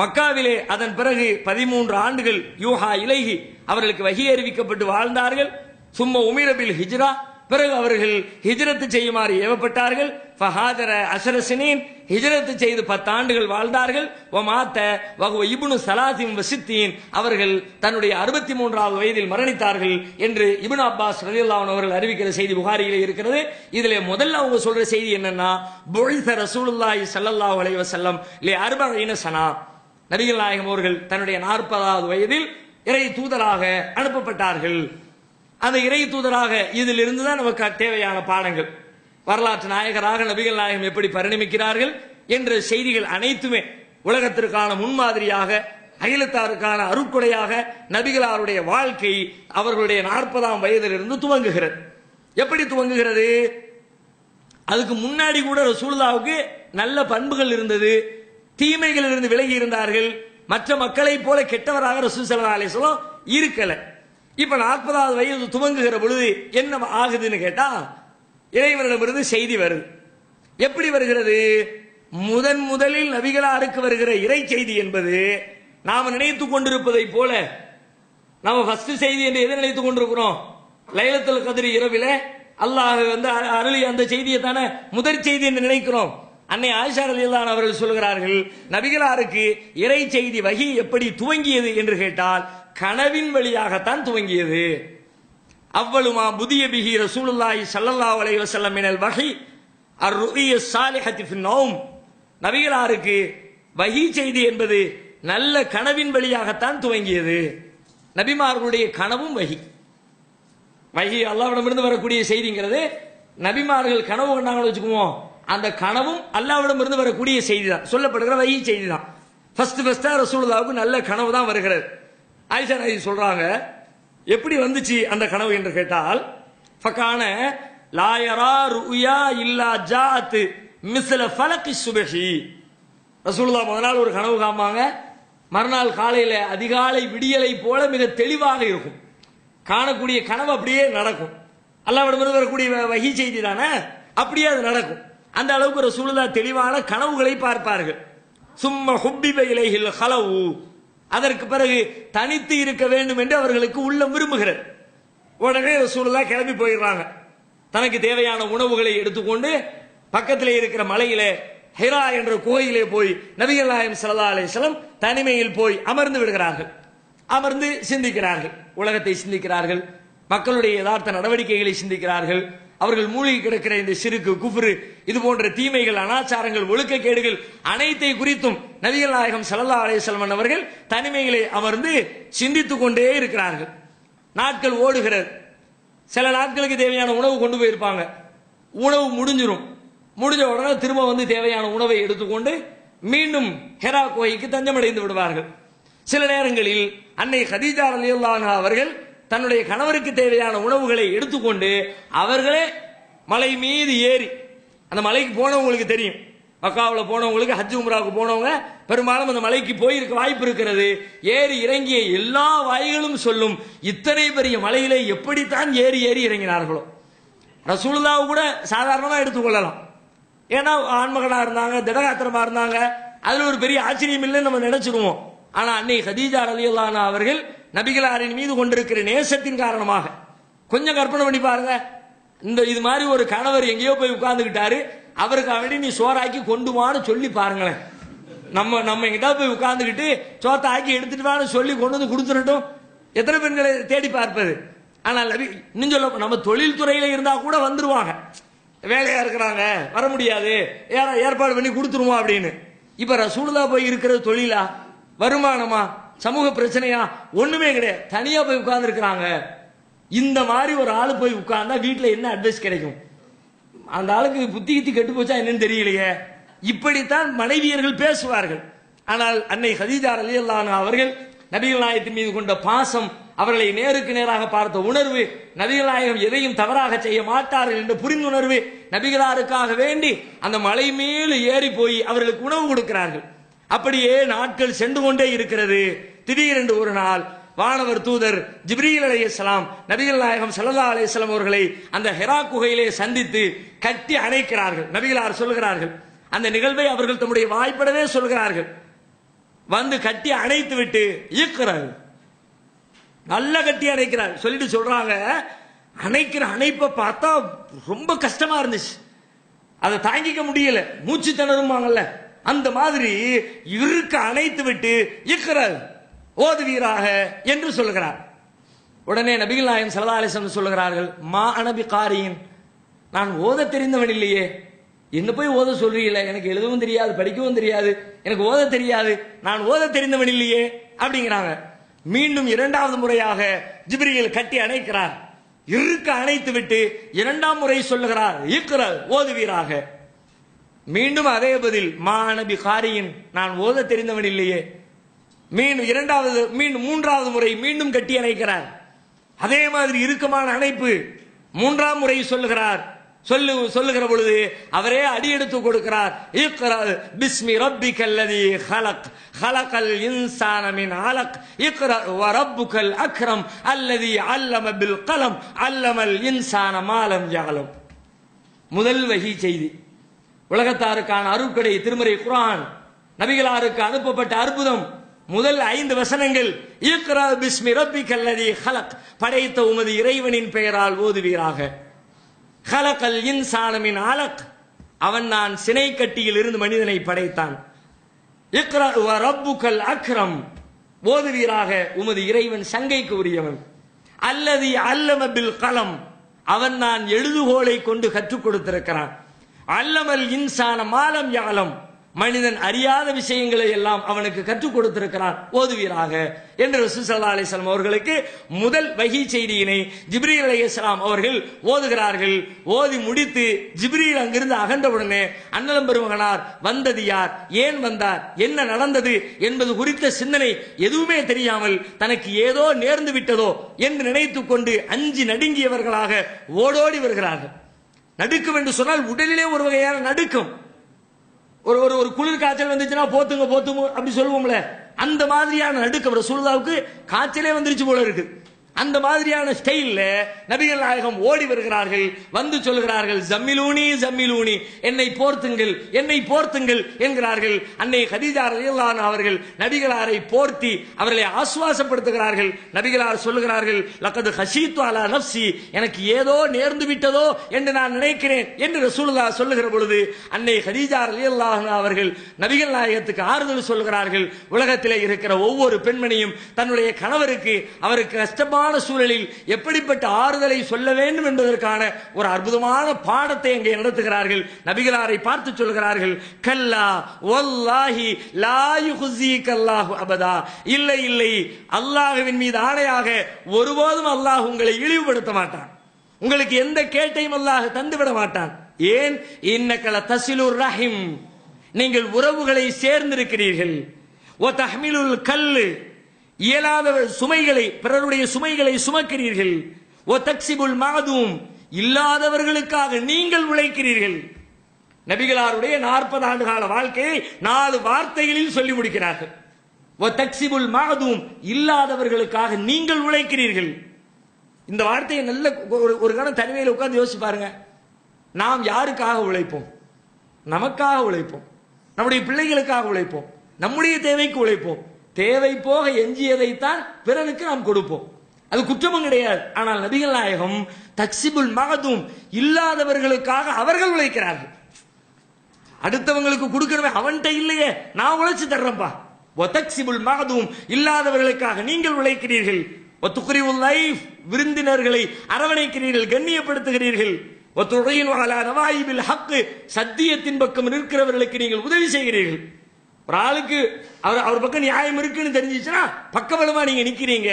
மக்காவிலே அதன் பிறகு 13 ஆண்டுகள் யூஹா இலைஹி அவர்களுக்கு வஹி அறிவிக்கப்பட்டு வாழ்ந்தார்கள். சும்ம உமிர பில் ஹிஜ்ரா, பிறகு அவர்கள் ஹிஜ்ரத் செய்யுமாறு ஏவப்பட்டார்கள். ஃபஹாஜர அஷர சினீன், ஹிஜ்ரத் செய்து 10 ஆண்டுகள் வாழ்ந்தார்கள். வமாத்த வஹுவ இப்னு ஸலாசின் வசித்தீன், அவர்கள் தன்னுடைய 63வது வயதில் மரணித்தார்கள் என்று இப்னு அப்பாஸ் ரலியல்லாஹு அன்ஹு அவர்கள் அறிவிக்கிற செய்தி புகாரியிலே இருக்கிறது. இதிலே முதல்ல அவங்க சொல்ற செய்தி என்னன்னா, புஇஸ ரசூலுல்லாஹி ஸல்லல்லாஹு அலைஹி வஸல்லம் லி 40 சனா. நபிகள் நாயகம் அவர்கள் தன்னுடைய 40வது வயதில் இறை தூதராக அனுப்பப்பட்டார்கள். அந்த இறை தூதராக இதிலிருந்து தான் நமக்கு தேவையான பாடங்கள். வரலாற்று நாயகராக நபிகள் நாயகம் எப்படி பரிணமிக்கிறார்கள் என்ற செய்திகள் அனைத்துமே உலகத்திற்கான முன்மாதிரியாக, அகிலத்தாருக்கான அருட்கொடையாக நபிகளாருடைய வாழ்க்கை அவர்களுடைய 40ஆம் வயதிலிருந்து துவங்குகிறது. எப்படி துவங்குகிறது? அதுக்கு முன்னாடி கூட ரசூலுல்லாஹ்வுக்கு நல்ல பண்புகள் இருந்தது, தீமைகளிலிருந்து விலகி இருந்தார்கள். மற்ற மக்களை போல கெட்டவராக ரசூல் ஸல்லல்லாஹு அலைஹி வஸல்லம் இருக்கல. இப்ப 40வது வயது துவங்குகிற பொழுது என்ன ஆகுதுன்னு கேட்டா, இறைவனிடமிருந்து செய்தி வருது. எப்படி வருகிறது? முதலில் நபிகளாருக்கு வருகிற இறை செய்தி என்பது நாம நினைத்துக் கொண்டிருப்பதை போல, நாம ஃபர்ஸ்ட் செய்தி என்று எதை நினைத்துக் கொண்டிருக்கிறோம்? லைலத்துல் கத்ர் இரவிலே அல்லாஹ் அருளி அந்த செய்தியை தானே முதற் செய்தி என்று நினைக்கிறோம். அன்னை ஆயிஷா ரலியல்லாஹு அன்ஹா அவர்கள் சொல்கிறார்கள், நபிகளாருக்கு இறை செய்தி வஹி எப்படி துவங்கியது என்று கேட்டால் கனவின் வழியாகத்தான் துவங்கியது. அவ்வளுமா புதிய பிஹி ரசூலுல்லாஹி ஸல்லல்லாஹு அலைஹி வஸல்லம் மினல் வஹி அர்-ரு'ய ஸாலிஹத்தி ஃபின் நௌம். நபிகளாருக்கு வஹி செய்தி என்பது நல்ல கனவின் வழியாகத்தான் துவங்கியது. நபிமார்களுடைய கனவும் வஹி. வஹி அல்லாஹ்விடமிருந்து வரக்கூடிய செய்திங்கிறது, நபிமார்கள் கனவு கண்டாங்கன்னு வச்சுக்குவோம், அந்த கனவும் அல்லாஹ்விடமிருந்து வரக்கூடிய செய்தி தான், சொல்லப்படுகிற வஹி செய்தி தான். ஃபர்ஸ்டா ரசூலுல்லாஹ்வுக்கு நல்ல கனவு தான் வருகிறது. ஆயிஷா நாயகி சொல்றாங்க, எப்படி வந்துச்சு அந்த கனவு என்று கேட்டால், ஃபகான லா யரா ருயா இல்லா ஜாஅத் மிஸ்ல ஃபலகி சுபஹி. ரசூலுல்லாஹ் முதல் நாள் ஒரு கனவு காமாங்க, மறுநாள் காலையில அதிகாலை விடியலை போல மிக தெளிவாக இருக்கும். காணக்கூடிய கனவு அப்படியே நடக்கும். அல்லாஹ்விடமிருந்து வரக்கூடிய வஹி செய்தி தானே, அப்படியே அது நடக்கும். அந்த அளவுக்கு ரசூலுல்லாஹ் தெளிவான கனவுகளை பார்ப்பார்கள். சும்ம ஹுப்பிப இலைஹில் ஹலவு, அதற்கு பிறகு தனித்து இருக்க வேண்டும் என்று அவர்களுக்கு உள்ளம் விரும்புகிறது. உடனே ரசூலுல்லாஹ் கிளம்பி போயிடுறாங்க. தனக்கு தேவையான உணவுகளை எடுத்துக்கொண்டு பக்கத்திலே இருக்கிற மலையிலே ஹிரா என்ற குகையிலே போய் நபிகள் நாயகம் ஸல்லல்லாஹு அலைஹி வஸல்லம் தனிமையில் போய் அமர்ந்து விடுகிறார்கள். அமர்ந்து சிந்திக்கிறார்கள், உலகத்தை சிந்திக்கிறார்கள், மக்களுடைய யதார்த்த நடவடிக்கைகளை சிந்திக்கிறார்கள். அவர்கள் மூழ்கி கிடக்கிற இந்த சிறுக்கு, குஃப்ரு, இது போன்ற தீமைகள், அனாச்சாரங்கள், ஒழுக்கக்கேடுகள் அனைத்தை குறித்தும் நபிகள் நாயகம் ஸல்லல்லாஹு அலைஹி வஸல்லம் அவர்கள் தனிமையிலே அமர்ந்து சிந்தித்துக் கொண்டே இருக்கிறார்கள். நாட்கள் ஓடுகிறது. சில நாட்களுக்கு தேவையான உணவு கொண்டு போயிருப்பாங்க, உணவு முடிஞ்சிடும். முடிஞ்ச உடனே திரும்ப வந்து தேவையான உணவை எடுத்துக்கொண்டு மீண்டும் ஹெரா குகைக்கு தஞ்சமடைந்து விடுவார்கள். சில நேரங்களில் அன்னை கதீஜா ரலியல்லாஹு அன்ஹா அவர்கள் தன்னுடைய கணவருக்கு தேவையான உணவுகளை எடுத்துக்கொண்டு அவர்களே மலை மீது ஏறி, அந்த மலைக்கு போனவங்களுக்கு தெரியும், மக்காவில் போனவங்களுக்கு, ஹஜ் உம்ராவுக்கு போனவங்க பெரும்பாலும் அந்த மலைக்கு போயிருக்க வாய்ப்பு இருக்கிறது. ஏறி இறங்கிய எல்லா வாய்களும் சொல்லும், இத்தனை பெரிய மலையிலே எப்படித்தான் ஏறி ஏறி இறங்கினார்களோ. ரசூலுல்லாஹ் கூட சாதாரணமாக எடுத்துக்கொள்ளலாம், ஏன்னா ஆண்மகனா இருந்தாங்க, திடகாத்திரமா இருந்தாங்க, அதுல ஒரு பெரிய ஆச்சரியம் இல்லைன்னு நம்ம நினைச்சிருவோம். ஆனா அன்னை கதீஜா ரலியல்லாஹு அன்ஹா அவர்கள் நபிகளாரின் மீது கொண்டிருக்கிற நேசத்தின் காரணமாக, கொஞ்சம் கற்பனை பண்ணி பாருங்க, இந்த இது மாதிரி ஒரு கணவர் எங்கேயோ போய் உட்கார்ந்துக்கிட்டாரு, அவருக்கு அவடி நீ சோறாக்கி கொண்டு வான்னு சொல்லி பாருங்களேன். நம்ம எங்கிட்ட போய் உட்கார்ந்துக்கிட்டு சோத்தை ஆக்கி எடுத்துட்டு வான்னு சொல்லி கொண்டு வந்து கொடுத்துடட்டும், எத்தனை பெண்களை தேடி பார்ப்பது. ஆனால் இன்னும் சொல்ல, நம்ம தொழில்துறையில இருந்தா கூட வந்துருவாங்க, வேலையா இருக்கிறாங்க வர முடியாது, ஏற்பாடு பண்ணி கொடுத்துருவோம் அப்படின்னு. இப்ப ரசூலுல்லாஹ் போய் இருக்கிறது தொழிலா, வருமானமா, சமூக பிரச்சனையா? ஒண்ணுமே கிடையாது. தனியா போய் உட்கார்ந்து இருக்கிறாங்க. இந்த மாதிரி ஒரு ஆளு போய் உட்கார்ந்தா வீட்டுல என்ன அட்வைஸ் கிடைக்கும்? அந்த ஆளுக்கு புத்தி கித்தி கெட்டு போச்சா என்னன்னு தெரியலையே. இப்படித்தான் மனைவியர்கள் பேசுவார்கள். ஆனால் அன்னை கதீஜா ரலியல்லாஹு அன்ஹா அவர்கள் நபிகள் நாயகத்தின் மீது கொண்ட பாசம், அவர்களை நேருக்கு நேராக பார்த்த உணர்வு, நபிகள் நாயகம் எதையும் தவறாக செய்ய மாட்டார்கள் என்ற புரிந்துணர்வு, நபிகளாருக்காக வேண்டி அந்த மலை மேல் ஏறி போய் அவர்களுக்கு உணவு கொடுக்கிறார்கள். அப்படியே நாட்கள் சென்று கொண்டே இருக்கிறது. திடீரென்று ஒரு நாள் வானவர் தூதர் ஜிப்ரீல் அலைஹிஸ்ஸலாம் நபிகள் நாயகம் ஸல்லல்லாஹு அலைஹி வஸல்லம் அவர்களை அந்த ஹிரா குகையிலே சந்தித்து கட்டி அணைக்கிறார்கள். நபிகளார் சொல்கிறார்கள், அந்த நிகழ்வை அவர்கள் தம்முடைய வாய்ப்படவே சொல்கிறார்கள். வந்து கட்டி அணைத்து விட்டு இயக்குறாரு, நல்ல கட்டி அணைக்கிறார். சொல்லிட்டு சொல்றாங்க, அணைக்கிற அணைப்பை பார்த்தா ரொம்ப கஷ்டமா இருந்துச்சு, அதை தாங்கிக்க முடியல, மூச்சு திணறுமாங்கல்ல, அந்த மாதிரி இருக்க அணைத்து விட்டு இயக்குறார், ஓதுவீராக என்று சொல்லுகிறார். உடனே நபிகள் நாயகம் ஸல்லல்லாஹு அலைஹி வஸல்லம் சொல்லுகிறார்கள், மா அனபி காரியின், நான் ஓத தெரிந்தவன் இல்லையே, என்ன போய் ஓத சொல்றீங்களே, எனக்கு எழுதவும் தெரியாது, படிக்கவும் தெரியாது, எனக்கு ஓத தெரியாது, நான் ஓத தெரிந்தவன் இல்லையே அப்படிங்கிறாங்க. மீண்டும் இரண்டாவது முறையாக ஜிப்ரீல் கட்டி அணைக்கிறார், இருக்க அணைத்து விட்டு இரண்டாம் முறை சொல்லுகிறார், இக்ரா, ஓதுவீராக. மீண்டும் அதே பதில், மா நபி காரியின், நான் ஓத தெரிந்தவன் இல்லையே. மீண்டும் மூன்றாவது முறை மீண்டும் கட்டி அணைக்கிறார், அதே மாதிரி இறுக்கமான அணைப்பு. மூன்றாம் முறை சொல்லுகிறார், சொல்லுகிற பொழுது அவரே அடி எடுத்து கொடுக்கிறார், இக்ரா பிஸ்மி ரப்பிக்கல்லதி ஹலக் ஹலகல் இன்சான மின் அலக் இக்ரா வ ரப்புக்கல் அக்ரம் அல்லதி அல்லம பில் கலம் அல்லமல் இன்சான மாலம் யஅலம். முதல் வஹி செய்தி, உலகத்தாருக்கான அருட்கொடை திருமறை குர்ஆன், நபிகளாருக்கு அனுப்பப்பட்ட அற்புதம். முதல் 5 வசனங்கள், இக்ரா பிஸ்மி ரப்பிக்கல்லதி ஹலக், படைத்த உமது இறைவனின் பெயரால் ஓதுவீராக. ஹலகல் இன்சான மின் அலக், அவன் நான் சினை கட்டியில் இருந்து மனிதனை படைத்தான். இக்ரா வ ரப்புக்கல் அக்ரம், ஓதுவீராக, உமது இறைவன் சங்கைக்கு உரியவன். அல்லதி அல்லம பில் கலம், அவன் நான் எழுதுகோலை கொண்டு கற்றுக் கொடுத்திருக்கிறான். அல்லமல் இன்சான மாலம் யஅலம், மனிதன் அறியாத விஷயங்களை எல்லாம் அவனுக்கு கற்றுக் கொடுத்திருக்கிறான், ஓதுவீராக என்று ரசூல் ஸல்லல்லாஹு அலைஹி வஸல்லம் அவர்களுக்கு முதல் வஹி செய்தியினை ஜிப்ரீல் அலைஹிஸ்ஸலாம் அவர்கள் ஓதுகிறார்கள். ஓதி முடித்து ஜிப்ரீல் அங்கிருந்து அகன்றவுடனே அண்ணலம் பெருமகனார், வந்தது யார், ஏன் வந்தார், என்ன நடந்தது என்பது குறித்த சிந்தனை எதுவுமே தெரியாமல் தனக்கு ஏதோ நேர்ந்து விட்டதோ என்று நினைத்துக் கொண்டு அஞ்சி நடுங்கியவர்களாக ஓடோடி வருகிறார்கள். நடுக்கம் என்று சொன்னால் உடலிலே ஒரு வகையான நடுக்கம். ஒரு குளிர் காய்ச்சல் வந்துச்சுன்னா போத்துங்க அப்படி சொல்லுவோம்ல, அந்த மாதிரியான நடுக்கம். ரசூலுல்லாஹ்வுக்கு காய்ச்சலே வந்துருச்சு போல இருக்கு. அந்த மாதிரியான ஸ்டைல்ல நபிகள் நாயகம் ஓடி வருகிறார்கள். வந்து சொல்கிறார்கள், ஜம்மிலூனி ஜம்மிலூனி, என்னை போர்த்துங்கள் என்கிறார்கள். அன்னை கதீஜா ரலியல்லாஹு அன்ஹா அவர்கள் நபிகளாரை போர்த்தி அவர்களை ஆசுவாசப்படுத்துகிறார்கள். நபிகளார் சொல்லுகிறார்கள், லக்கது ஹஷீத்து அலா நஃப்ஸி, எனக்கு ஏதோ நேர்ந்து விட்டதோ என்று நான் நினைக்கிறேன் என்று ரசூலுல்லாஹ் சொல்லுகிற பொழுது அன்னை கதீஜா ரலியல்லாஹு அன்ஹா அவர்கள் நபிகள் நாயகத்துக்கு ஆறுதல் சொல்கிறார்கள். உலகத்திலே இருக்கிற ஒவ்வொரு பெண்மணியும் தன்னுடைய கணவருக்கு, அவருக்கு கஷ்டமான சூழலில் எப்படிப்பட்ட ஆறுதலை சொல்ல வேண்டும் என்பதற்கான ஒரு அற்புதமான பாடத்தை அங்கே நடத்துகிறார்கள். நபிகளாரை பார்த்து சொல்கிறார்கள், கல்லா வல்லாஹி லா யுஹ்ஸீகல்லாஹு அபதா, இல்லை அல்லாஹ்வின் மீது ஆணையாக ஒருபோதும் அல்லாஹ் உங்களை இழிவுபடுத்த மாட்டான், உங்களுக்கு எந்த கேட்டையும் அல்லாஹ் தந்துவிட மாட்டான். ஏன், இன்னக லதஸிலுர் ரஹிம், நீங்கள் உறவுகளை சேர்ந்திருக்கிறீர்கள். வ தஹ்மிலுல் கல், இயலாத சுமைகளை, பிறருடைய சுமைகளை சுமக்கிறீர்கள். ஓ தக்சிபுல் மாதூம், இல்லாதவர்களுக்காக நீங்கள் உழைக்கிறீர்கள். நபிகளாருடைய 40 ஆண்டு கால வாழ்க்கையை 4 வார்த்தைகளில் சொல்லி முடிக்கிறார்கள். தக்சிபுல் மஅதூம், இல்லாதவர்களுக்காக நீங்கள் உழைக்கிறீர்கள். இந்த வார்த்தையை நல்ல ஒரு கணம் தனிமையில் உட்கார்ந்து யோசிச்சு பாருங்க. நாம் யாருக்காக உழைப்போம்? நமக்காக உழைப்போம், நம்முடைய பிள்ளைகளுக்காக உழைப்போம், நம்முடைய தேவைக்கு உழைப்போம். தேவை போக எஞ்சியதைத்தான் பிறருக்கு நாம் கொடுப்போம். அது குற்றமும் கிடையாது. ஆனால் நபிகள் நாயகம் தக்சிபுல் மஅதூம், இல்லாதவர்களுக்காக அவர்கள் உழைக்கிறார்கள். அடுத்தவங்களுக்கு கொடுக்கணுமே, அவன்கிட்ட இல்லையே, நான் உழைச்சு தர்றேன்பா. தக்சிபுல் மஅதூம், இல்லாதவர்களுக்காக நீங்கள் உழைக்கிறீர்கள். துக்ரிவுல் லைஃப், விருந்தினர்களை அரவணைக்கிறீர்கள், கண்ணியப்படுத்துகிறீர்கள். நவாயிபில் ஹக், சத்தியத்தின் பக்கம் நிற்கிறவர்களுக்கு நீங்கள் உதவி செய்கிறீர்கள். ஒரு ஆளுக்கு அவர் பக்கம் நியாயம் இருக்குன்னு தெரிஞ்சிச்சுன்னா பக்கபலமா நீங்க நிக்கிறீங்க.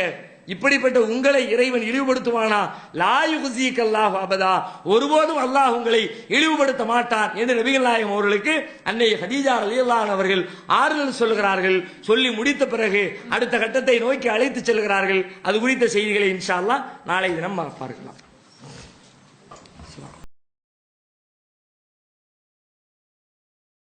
இப்படிப்பட்ட உங்களை இறைவன் இழிவுபடுத்துவானா? லா யுக்ஸீக அல்லாஹு அபதா, ஒருபோதும் அல்லாஹ் உங்களை இழிவுபடுத்த மாட்டான் என்று நபிகள் நாயகம் அவர்களுக்கு அன்னை ஹதீஜா ரலியல்லாஹு அன்ஹா அவர்கள் ஆறுதல் சொல்கிறார்கள். சொல்லி முடித்த பிறகு அடுத்த கட்டத்தை நோக்கி அழைத்து செல்கிறார்கள். அது குறித்த செய்திகளை இன்ஷா அல்லாஹ் நாளை தினம் பார்க்கலாம்.